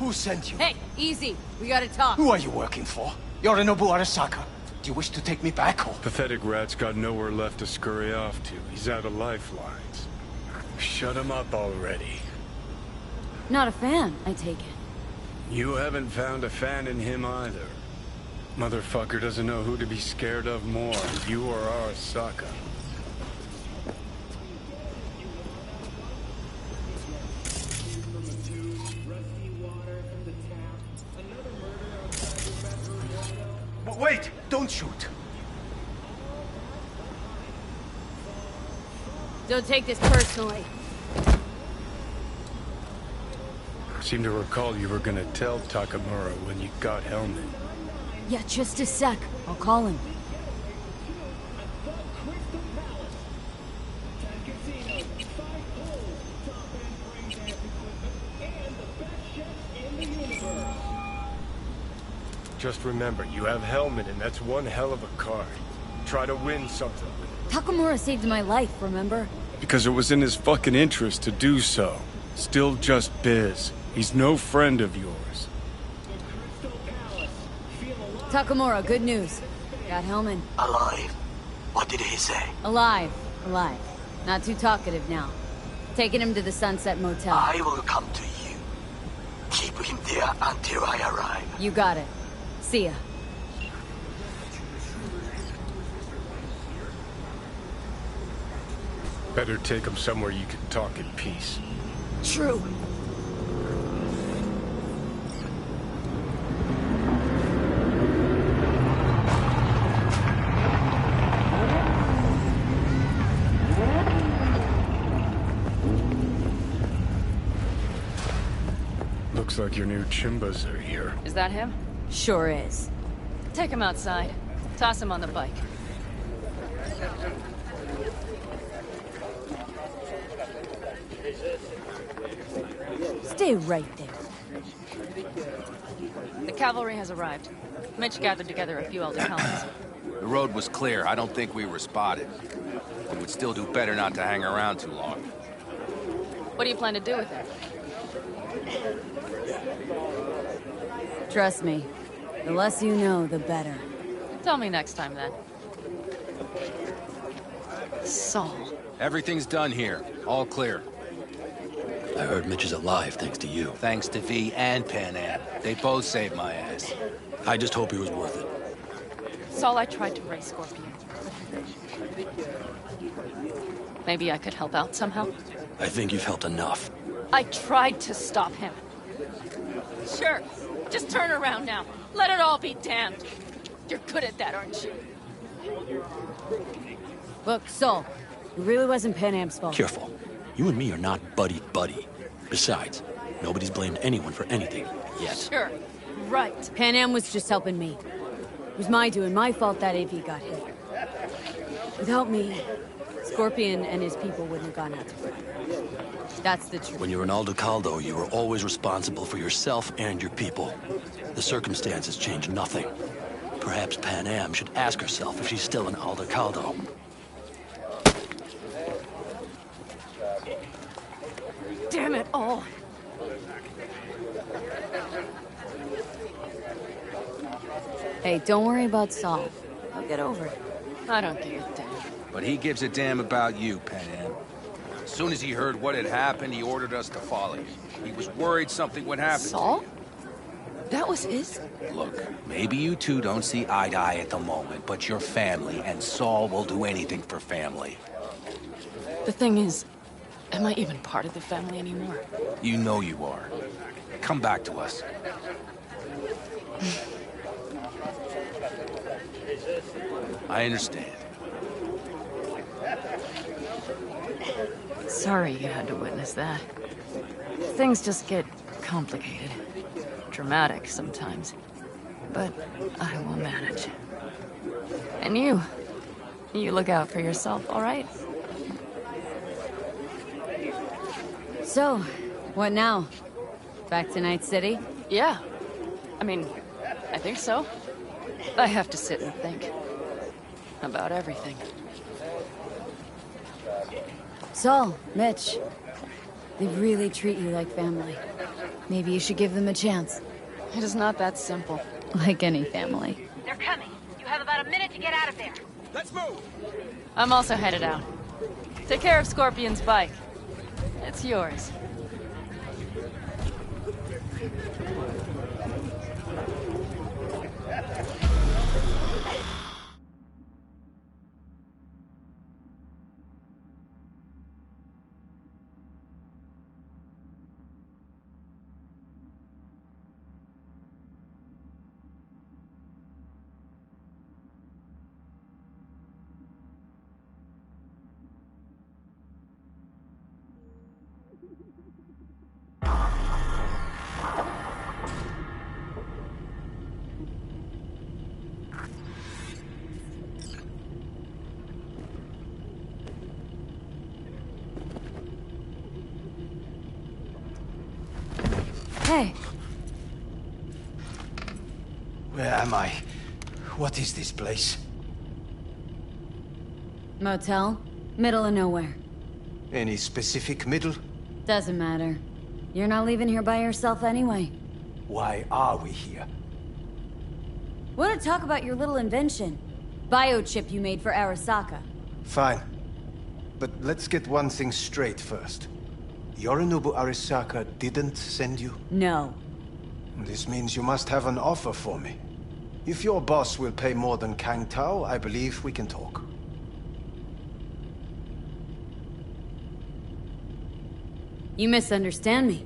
Who sent you? Hey, easy. We gotta talk. Who are you working for? Yorinobu Arasaka. Do you wish to take me back home? Pathetic rat's got nowhere left to scurry off to. He's out of lifelines. Shut him up already. Not a fan, I take it. You haven't found a fan in him either. Motherfucker doesn't know who to be scared of more, you or Arasaka. Wait! Don't shoot! Don't take this personally. I seem to recall you were gonna tell Takamura when you got Helmet. Yeah, just a sec. I'll call him. Just remember, you have Helmet, and that's one hell of a card. Try to win something with it. Takamura saved my life, remember? Because it was in his fucking interest to do so. Still just biz. He's no friend of yours. Takamura, good news. Got Hellman. Alive. What did he say? Alive. Alive. Not too talkative now. Taking him to the Sunset Motel. I will come to you. Keep him there until I arrive. You got it. See ya. Better take him somewhere you can talk in peace. True. Looks like your new Chimbas are here. Is that him? Sure is. Take him outside. Toss him on the bike. Stay right there. The cavalry has arrived. Mitch gathered together a few elder helmets. The road was clear. I don't think we were spotted. We would still do better not to hang around too long. What do you plan to do with it? Trust me. The less you know, the better. Tell me next time, then. Saul. Everything's done here. All clear. I heard Mitch is alive thanks to you. Thanks to V and Pan Am. They both saved my ass. I just hope he was worth it. Saul, I tried to raise Scorpion. Maybe I could help out somehow? I think you've helped enough. I tried to stop him. Sure. Just turn around now. Let it all be damned. You're good at that, aren't you? Look, Saul, it really wasn't Pan Am's fault. Careful. You and me are not buddy-buddy. Besides, nobody's blamed anyone for anything, yet. Sure. Right. Pan Am was just helping me. It was my doing, my fault that AV got hit. Without me, Scorpion and his people wouldn't have gone out to fight. That's the truth. When you're an Aldecaldo, you are always responsible for yourself and your people. The circumstances change nothing. Perhaps Pan Am should ask herself if she's still an Aldecaldo. Damn it all. Hey, don't worry about Saul. I'll get over it. I don't give a damn. But he gives a damn about you, Pan Am. As soon as he heard what had happened, he ordered us to follow you. He was worried something would happen. Saul? That was his? Look, maybe you two don't see eye to eye at the moment, but you're family, and Saul will do anything for family. The thing is, am I even part of the family anymore? You know you are. Come back to us. I understand. Sorry you had to witness that. Things just get complicated. Dramatic sometimes. But I will manage. And you look out for yourself, all right? So, what now? Back to Night City? Yeah. I mean, I think so. I have to sit and think. About everything. Saul, Mitch, they really treat you like family. Maybe you should give them a chance. It is not that simple. Like any family. They're coming. You have about a minute to get out of there. Let's move! I'm also headed out. Take care of Scorpion's bike. It's yours. Hey. Where am I? What is this place? Motel. Middle of nowhere. Any specific middle? Doesn't matter. You're not leaving here by yourself anyway. Why are we here? Want to talk about your little invention? Biochip you made for Arasaka. Fine. But let's get one thing straight first. Yorinobu Arasaka didn't send you? No. This means you must have an offer for me. If your boss will pay more than Kang Tao, I believe we can talk. You misunderstand me.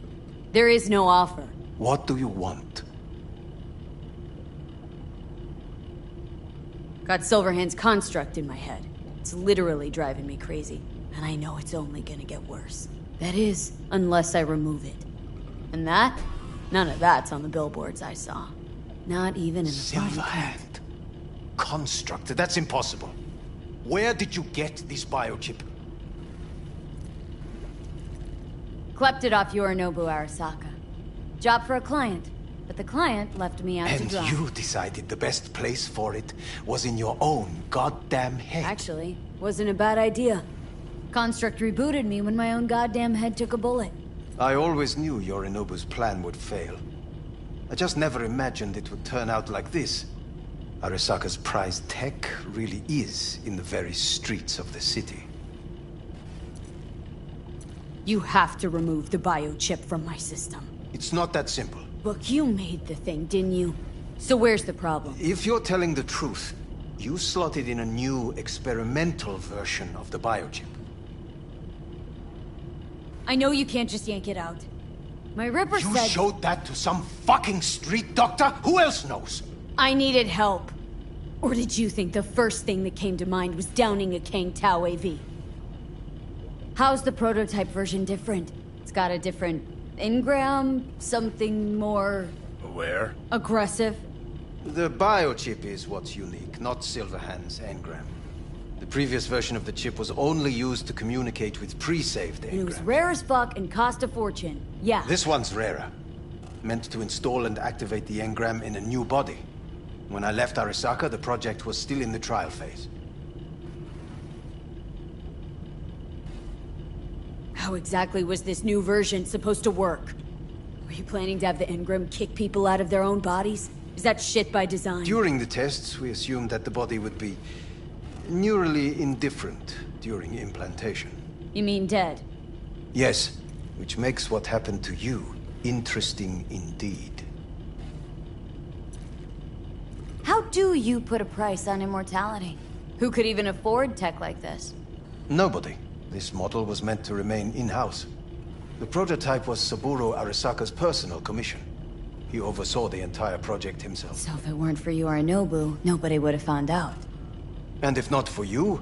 There is no offer. What do you want? Got Silverhand's construct in my head. It's literally driving me crazy. And I know it's only gonna get worse. That is, unless I remove it. And that? None of that's on the billboards I saw. Not even in the Silverhand. Construct? That's impossible. Where did you get this biochip? Klept it off Yorinobu Arasaka. Job for a client. But the client left me out to dry. And you decided the best place for it was in your own goddamn head. Actually, wasn't a bad idea. Construct rebooted me when my own goddamn head took a bullet. I always knew Yorinobu's plan would fail. I just never imagined it would turn out like this. Arasaka's prized tech really is in the very streets of the city. You have to remove the biochip from my system. It's not that simple. Look, you made the thing, didn't you? So where's the problem? If you're telling the truth, you slotted in a new experimental version of the biochip. I know you can't just yank it out. My Ripper said... You showed that to some fucking street doctor? Who else knows? I needed help. Or did you think the first thing that came to mind was downing a Kang Tao AV? How's the prototype version different? It's got a different engram, something more... Where? Aggressive. The biochip is what's unique, not Silverhand's engram. The previous version of the chip was only used to communicate with pre-saved engrams. And it was rare as fuck and cost a fortune. Yeah. This one's rarer. Meant to install and activate the engram in a new body. When I left Arasaka, the project was still in the trial phase. How exactly was this new version supposed to work? Were you planning to have the engram kick people out of their own bodies? Is that shit by design? During the tests, we assumed that the body would be neurally indifferent during implantation. You mean dead? Yes, which makes what happened to you interesting indeed. How do you put a price on immortality? Who could even afford tech like this? Nobody. This model was meant to remain in-house. The prototype was Saburo Arasaka's personal commission. He oversaw the entire project himself. So if it weren't for Yorinobu, nobody would have found out. And if not for you,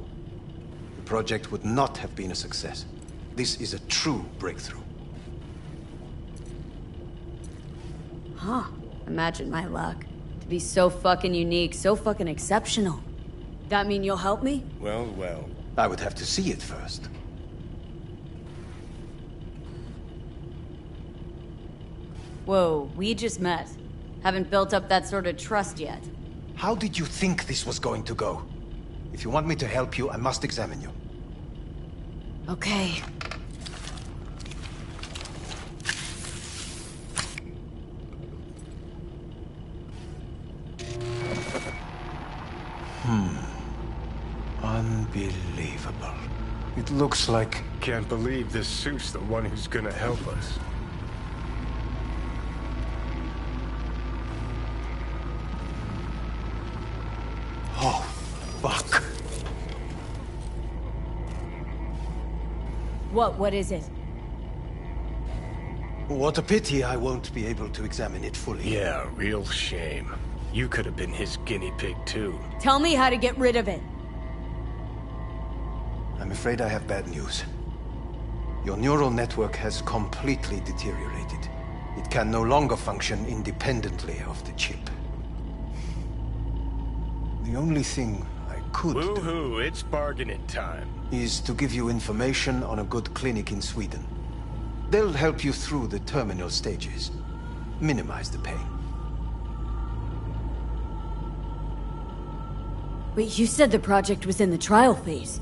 the project would not have been a success. This is a true breakthrough. Huh. Imagine my luck. To be so fucking unique, so fucking exceptional. That mean you'll help me? Well, well. I would have to see it first. Whoa, we just met. Haven't built up that sort of trust yet. How did you think this was going to go? If you want me to help you, I must examine you. Okay. Unbelievable. It looks like... Can't believe this suit's the one who's gonna help us. Oh, fuck. What is it? What a pity I won't be able to examine it fully. Yeah, real shame. You could have been his guinea pig, too. Tell me how to get rid of it. I'm afraid I have bad news. Your neural network has completely deteriorated. It can no longer function independently of the chip. The only thing I could Woohoo, it's bargaining time. is to give you information on a good clinic in Sweden. They'll help you through the terminal stages. minimize the pain. Wait, you said the project was in the trial phase.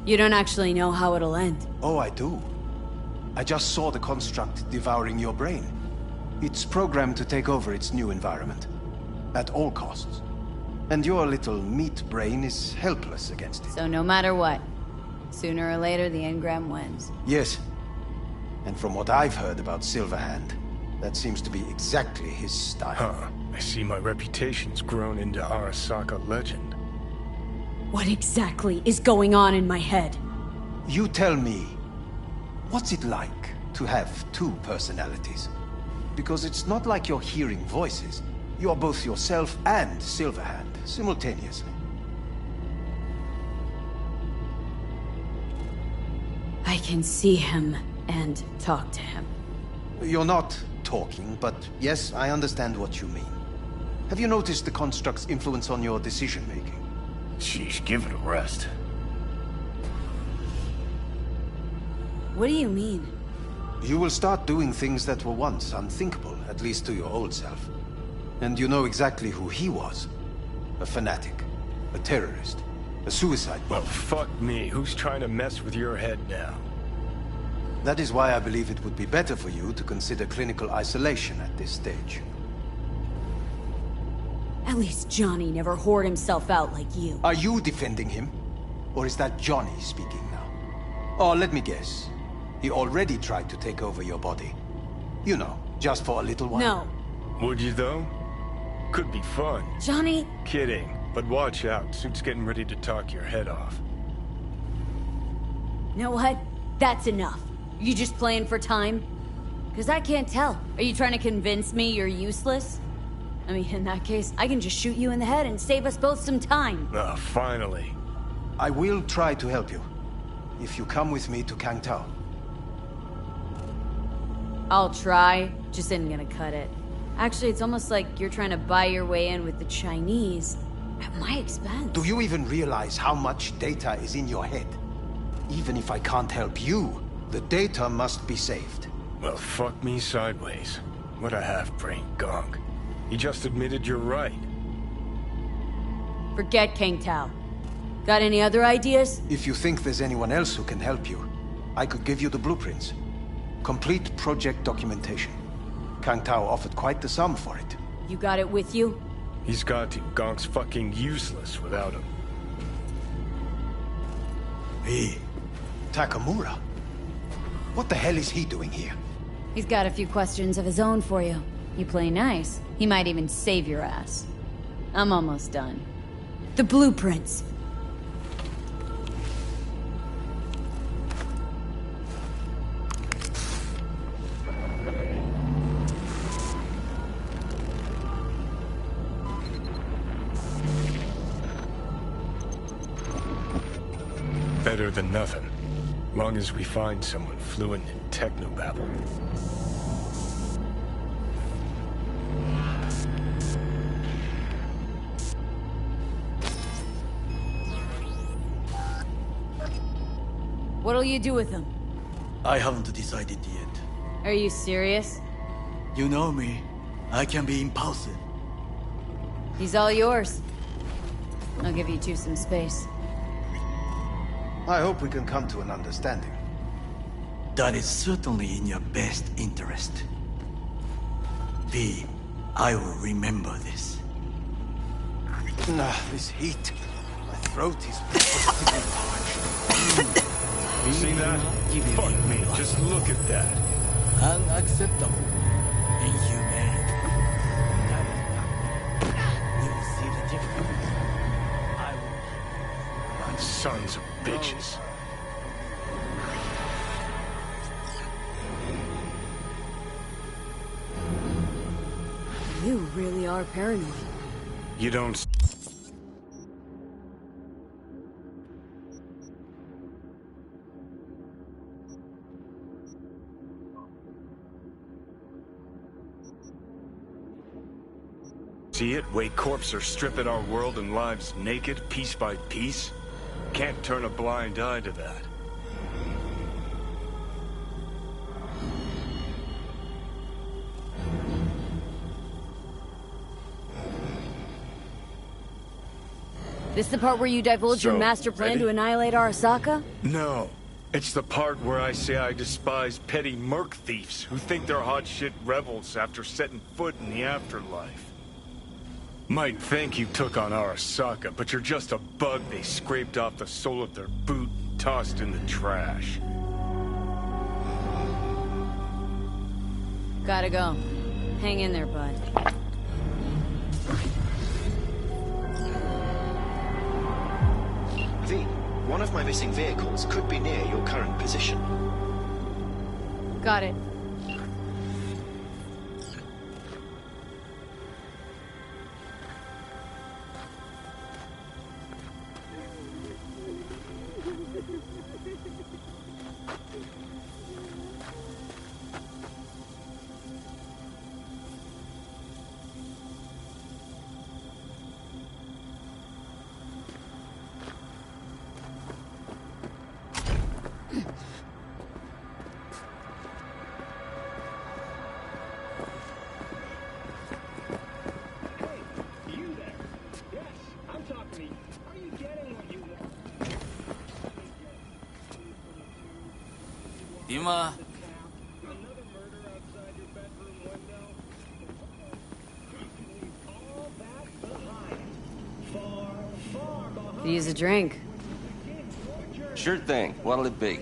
You don't actually know how it'll end. Oh, I do. I just saw the construct devouring your brain. It's programmed to take over its new environment. At all costs. And your little meat brain is helpless against it. So no matter what, sooner or later the engram wins. Yes. And from what I've heard about Silverhand, that seems to be exactly his style. Huh. I see my reputation's grown into Arasaka legend. What exactly is going on in my head? You tell me, what's it like to have two personalities? Because it's not like you're hearing voices. You are both yourself and Silverhand, simultaneously. I can see him and talk to him. You're not talking, but yes, I understand what you mean. Have you noticed the construct's influence on your decision-making? Sheesh, give it a rest. What do you mean? You will start doing things that were once unthinkable, at least to your old self. And you know exactly who he was. A fanatic, a terrorist, a suicide bomber. Well, fuck me. Who's trying to mess with your head now? That is why I believe it would be better for you to consider clinical isolation at this stage. At least Johnny never whored himself out like you. Are you defending him? Or is that Johnny speaking now? Oh, let me guess. He already tried to take over your body. You know, just for a little while. No. Would you, though? Could be fun. Johnny... Kidding. But watch out. Suit's getting ready to talk your head off. You know what? That's enough. You just playing for time? Because I can't tell. Are you trying to convince me you're useless? I mean, in that case, I can just shoot you in the head and save us both some time. Ah, finally. I will try to help you. If you come with me to Kangtao. I'll try. Just isn't gonna cut it. Actually, it's almost like you're trying to buy your way in with the Chinese. At my expense. Do you even realize how much data is in your head? Even if I can't help you, the data must be saved. Well, fuck me sideways. What a half-brain gunk. He just admitted you're right. Forget Kangtao. Got any other ideas? If you think there's anyone else who can help you, I could give you the blueprints. Complete project documentation. Kangtao offered quite the sum for it. You got it with you? He's got to. Gonk's fucking useless without him. Hey, Takamura? What the hell is he doing here? He's got a few questions of his own for you. You play nice. He might even save your ass. I'm almost done. The blueprints. Better than nothing. Long as we find someone fluent in technobabble. What'll you do with them? I haven't decided yet. Are you serious? You know me. I can be impulsive. He's all yours. I'll give you two some space. I hope we can come to an understanding. That is certainly in your best interest. V, I will remember this. This heat. My throat is positively parched. You see that? Fuck me, just look at that. Unacceptable. Inhumane. You will see the difference. I will... Sons of bitches. You really are paranoid. You don't... See it? Way corps are stripping our world and lives naked, piece by piece? Can't turn a blind eye to that. This the part where you divulge your So, master plan ready? to annihilate Arasaka? No. It's the part where I say I despise petty merc thieves who think they're hot shit rebels after setting foot in the afterlife. Might think you took on Arasaka, but you're just a bug they scraped off the sole of their boot and tossed in the trash. Gotta go. Hang in there, bud. V, one of my missing vehicles could be near your current position. Got it. Dima. Could use a drink. Sure thing. What'll it be?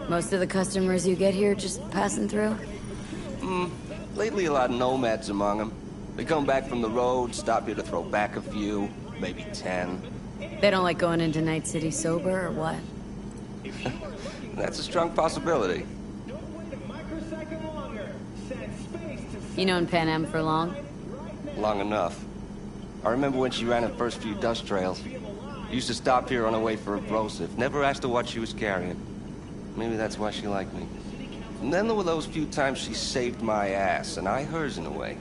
Most of the customers you get here just passing through? Lately a lot of nomads among them. They come back from the road, stop here to throw back a few, maybe 10. They don't like going into Night City sober, or what? That's a strong possibility. You known Pan Am for long? Long enough. I remember when she ran her first few dust trails. Used to stop here on her way for a brosif. Never asked her what she was carrying. Maybe that's why she liked me. And then there were those few times she saved my ass, and I hers in a way.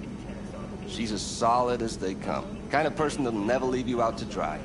She's as solid as they come. Kind of person that'll never leave you out to dry.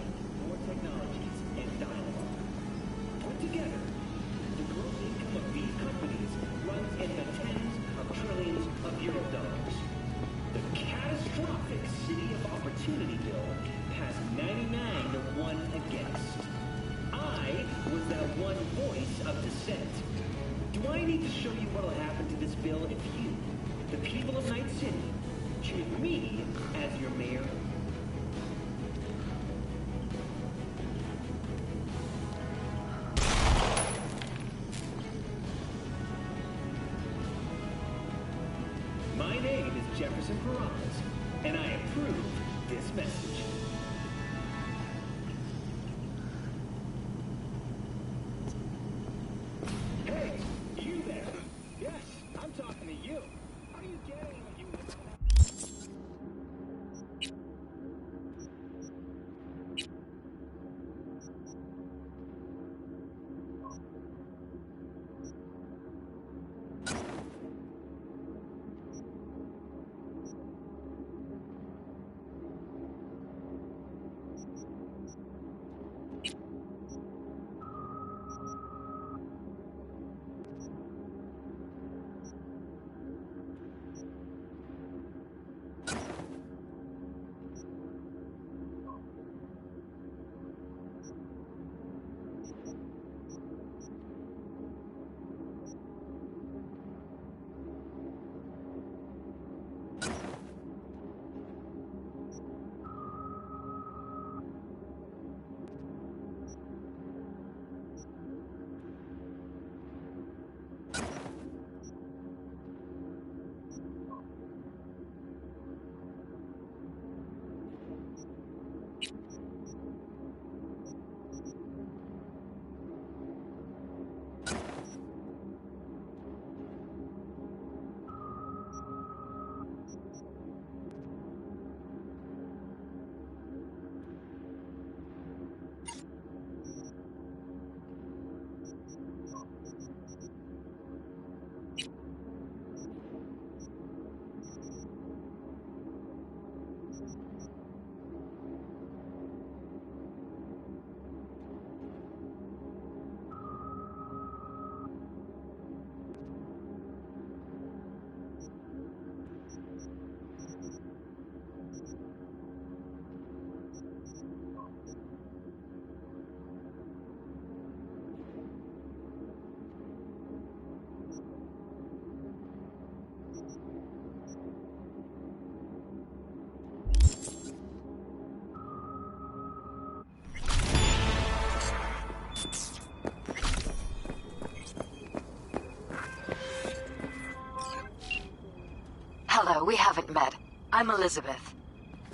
we haven't met. I'm Elizabeth.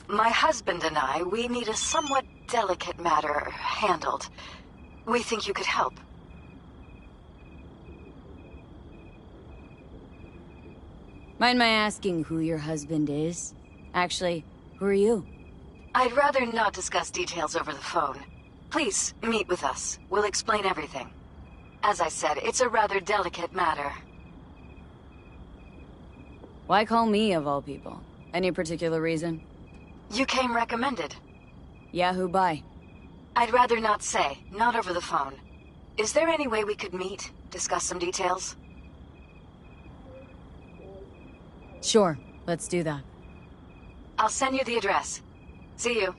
My husband and I, we need a somewhat delicate matter handled. We think you could help. Mind my asking who your husband is? Actually, who are you? I'd rather not discuss details over the phone. Please, meet with us. We'll explain everything. As I said, it's a rather delicate matter. Why call me, of all people? Any particular reason? You came recommended. Yeah, who by? I'd rather not say, not over the phone. Is there any way we could meet, discuss some details? Sure, let's do that. I'll send you the address. See you.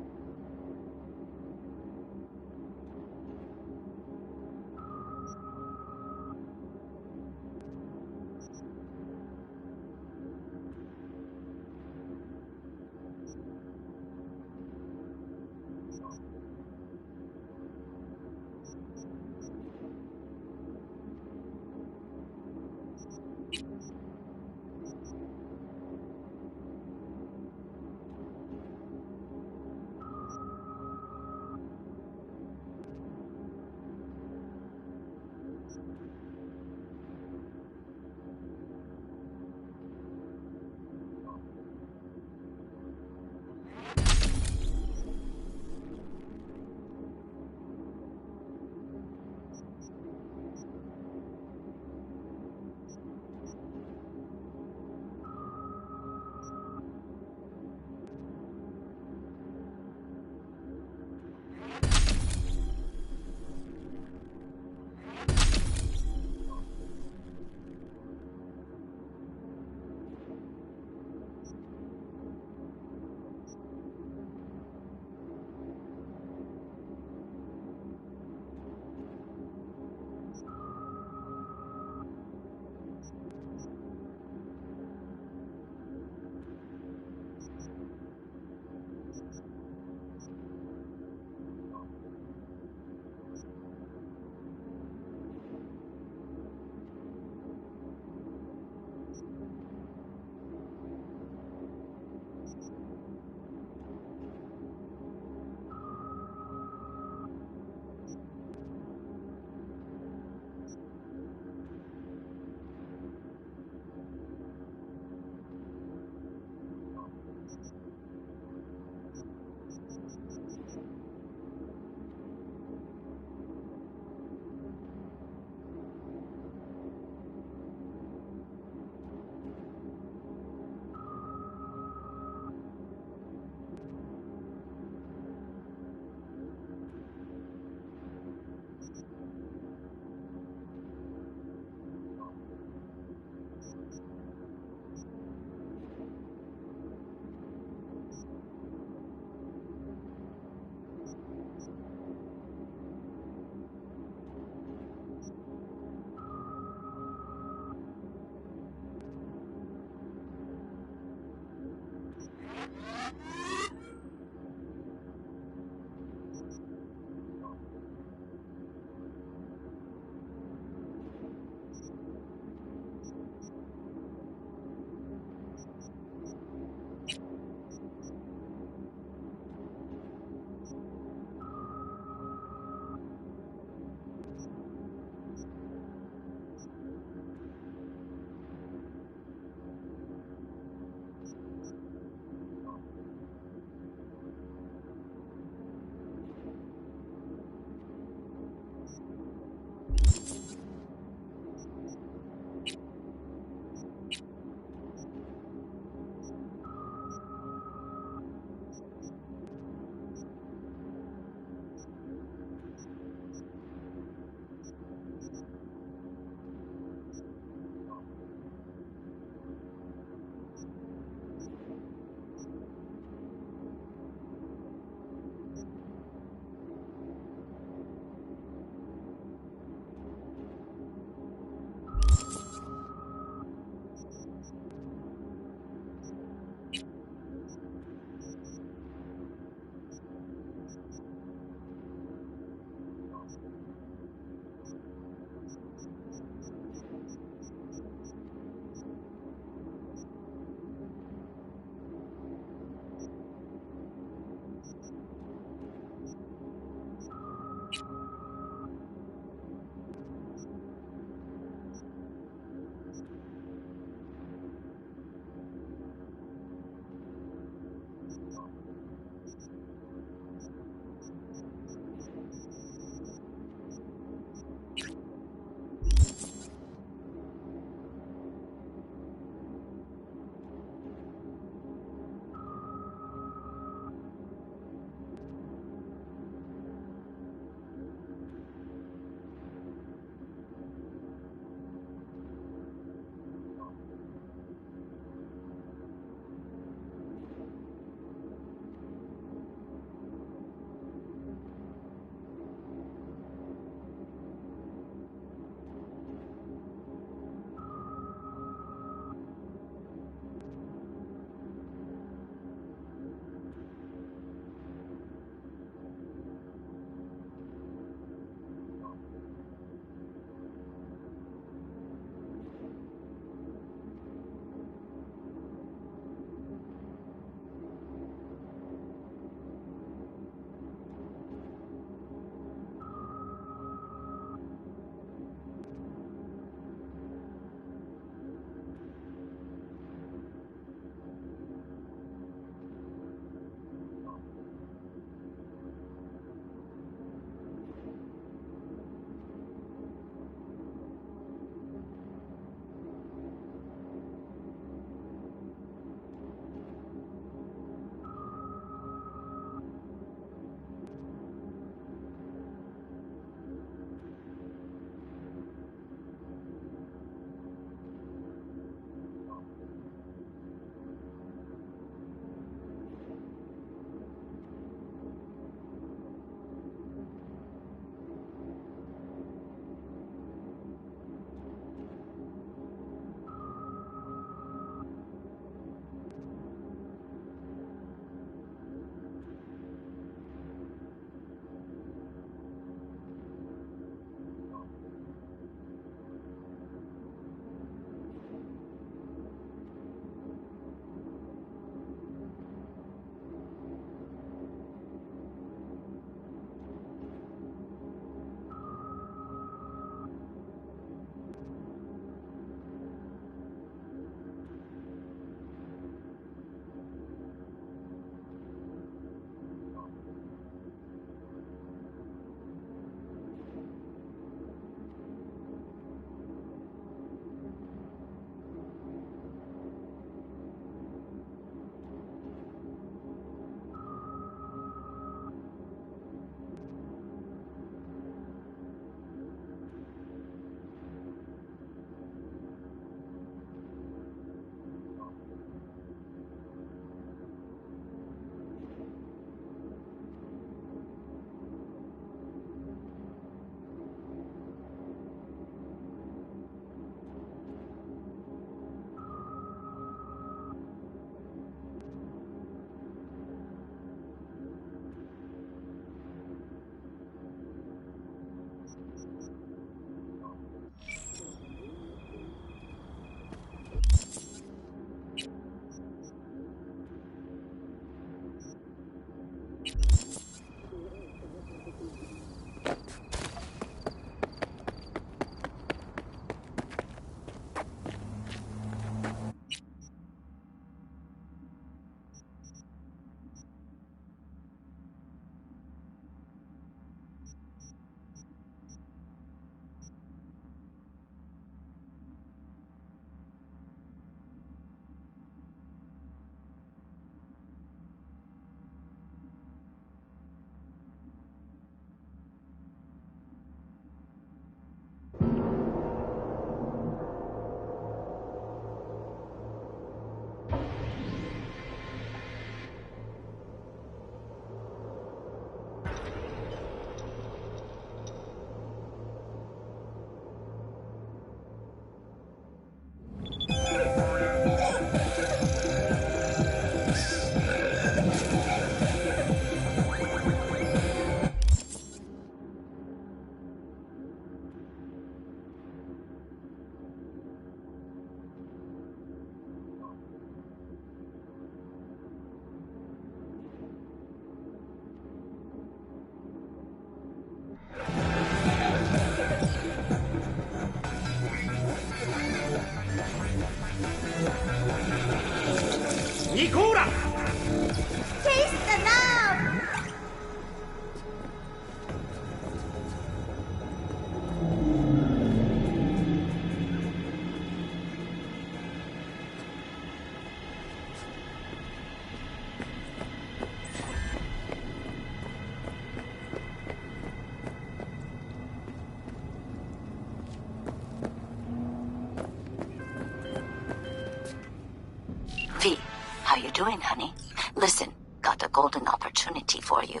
doing, honey? Listen, got a golden opportunity for you.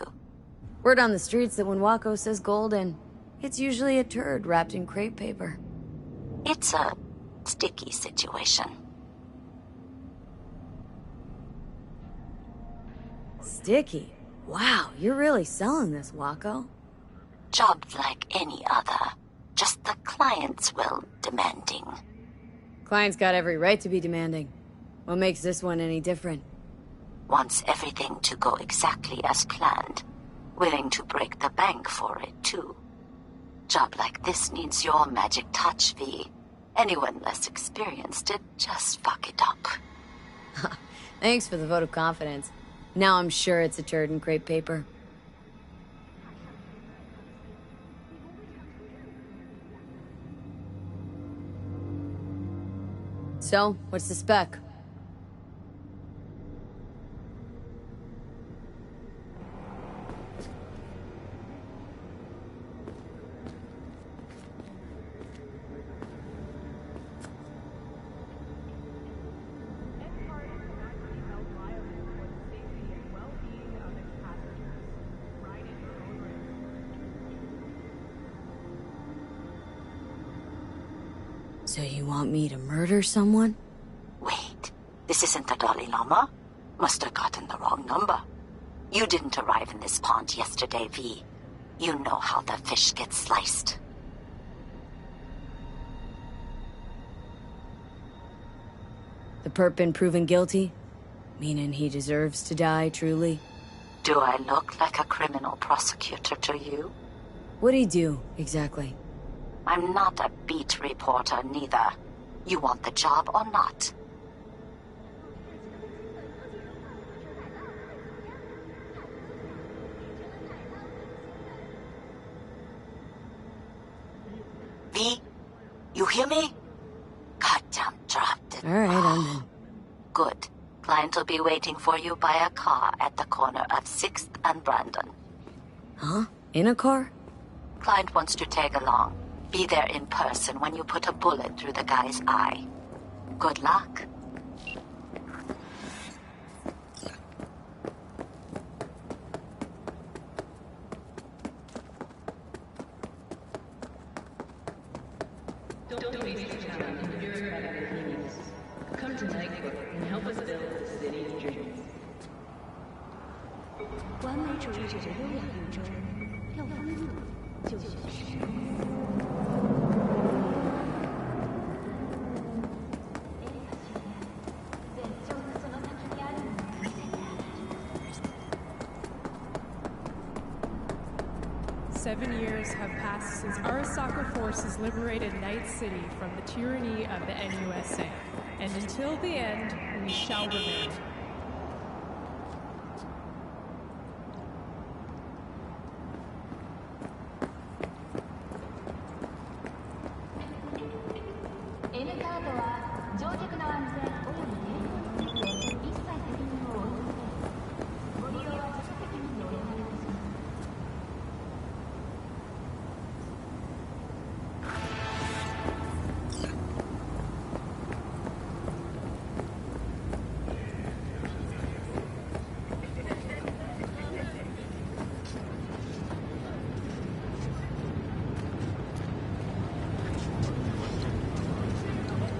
Word on the streets that when Wako says golden, it's usually a turd wrapped in crepe paper. It's a sticky situation. Sticky? Wow, you're really selling this, Wako. Job like any other. Just the client's, well, demanding. Client's got every right to be demanding. What makes this one any different? Wants everything to go exactly as planned. Willing to break the bank for it, too. Job like this needs your magic touch, V. Anyone less experienced it, just fuck it up. Thanks for the vote of confidence. Now I'm sure it's a turd in crepe paper. So, what's the spec? So you want me to murder someone? Wait, this isn't the Dalai Lama? Must have gotten the wrong number. You didn't arrive in this pond yesterday, V. You know how the fish gets sliced. The perp been proven guilty? Meaning he deserves to die, truly? Do I look like a criminal prosecutor to you? What'd he do, exactly? I'm not a beat reporter, neither. You want the job or not? V, you hear me? Goddamn dropped it. All right, I'm in. Good. Client will be waiting for you by a car at the corner of 6th and Brandon. Huh? In a car? Client wants to tag along. Be there in person when you put a bullet through the guy's eye. Good luck. Don't waste your time in bureaucratic meetings. Come to Nightbrook and help us build the city of dreams. 完美主义者的优雅语中，要丰富就是时光。 7 years have passed since Arasaka forces liberated Night City from the tyranny of the NUSA, and until the end, we shall remain.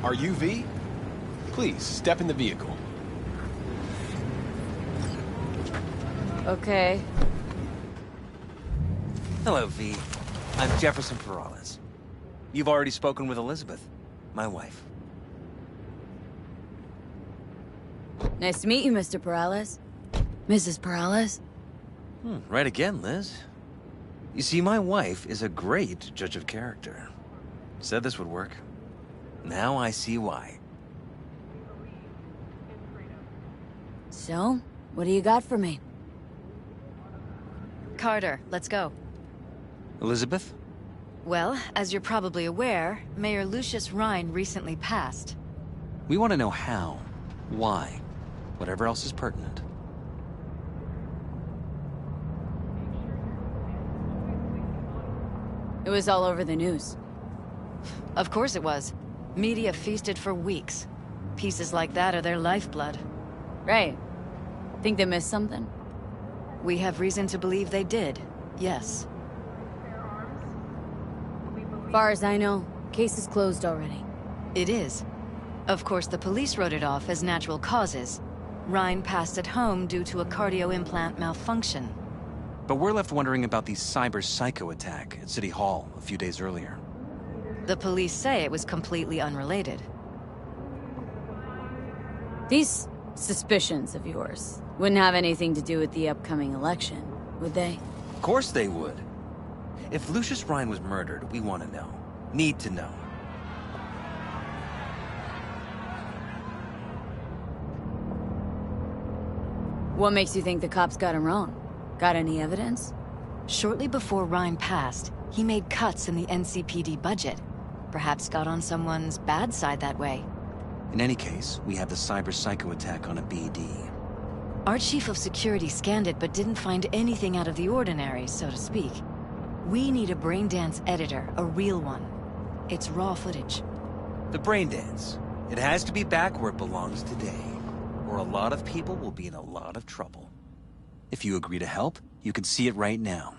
Are you V? Please, step in the vehicle. Okay. Hello, V. I'm Jefferson Perales. You've already spoken with Elizabeth, my wife. Nice to meet you, Mr. Perales. Mrs. Perales? Right again, Liz. You see, my wife is a great judge of character. Said this would work. Now I see why. So, what do you got for me? Carter, let's go. Elizabeth? Well, as you're probably aware, Mayor Lucius Rhine recently passed. We want to know how, why, whatever else is pertinent. It was all over the news. Of course it was. Media feasted for weeks. Pieces like that are their lifeblood. Right. Think they missed something? We have reason to believe they did, yes. Far as I know, case is closed already. It is. Of course, the police wrote it off as natural causes. Ryan passed at home due to a cardio implant malfunction. But we're left wondering about the cyber psycho attack at City Hall a few days earlier. The police say it was completely unrelated. These suspicions of yours wouldn't have anything to do with the upcoming election, would they? Of course they would. If Lucius Ryan was murdered, we want to know. Need to know. What makes you think the cops got him wrong? Got any evidence? Shortly before Ryan passed, he made cuts in the NCPD budget. Perhaps got on someone's bad side that way. In any case, we have the cyber psycho attack on a BD. Our chief of security scanned it but didn't find anything out of the ordinary, so to speak. We need a braindance editor, a real one. It's raw footage. The braindance. It has to be back where it belongs today, or a lot of people will be in a lot of trouble. If you agree to help, you can see it right now.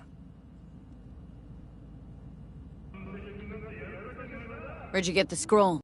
Where'd you get the scroll?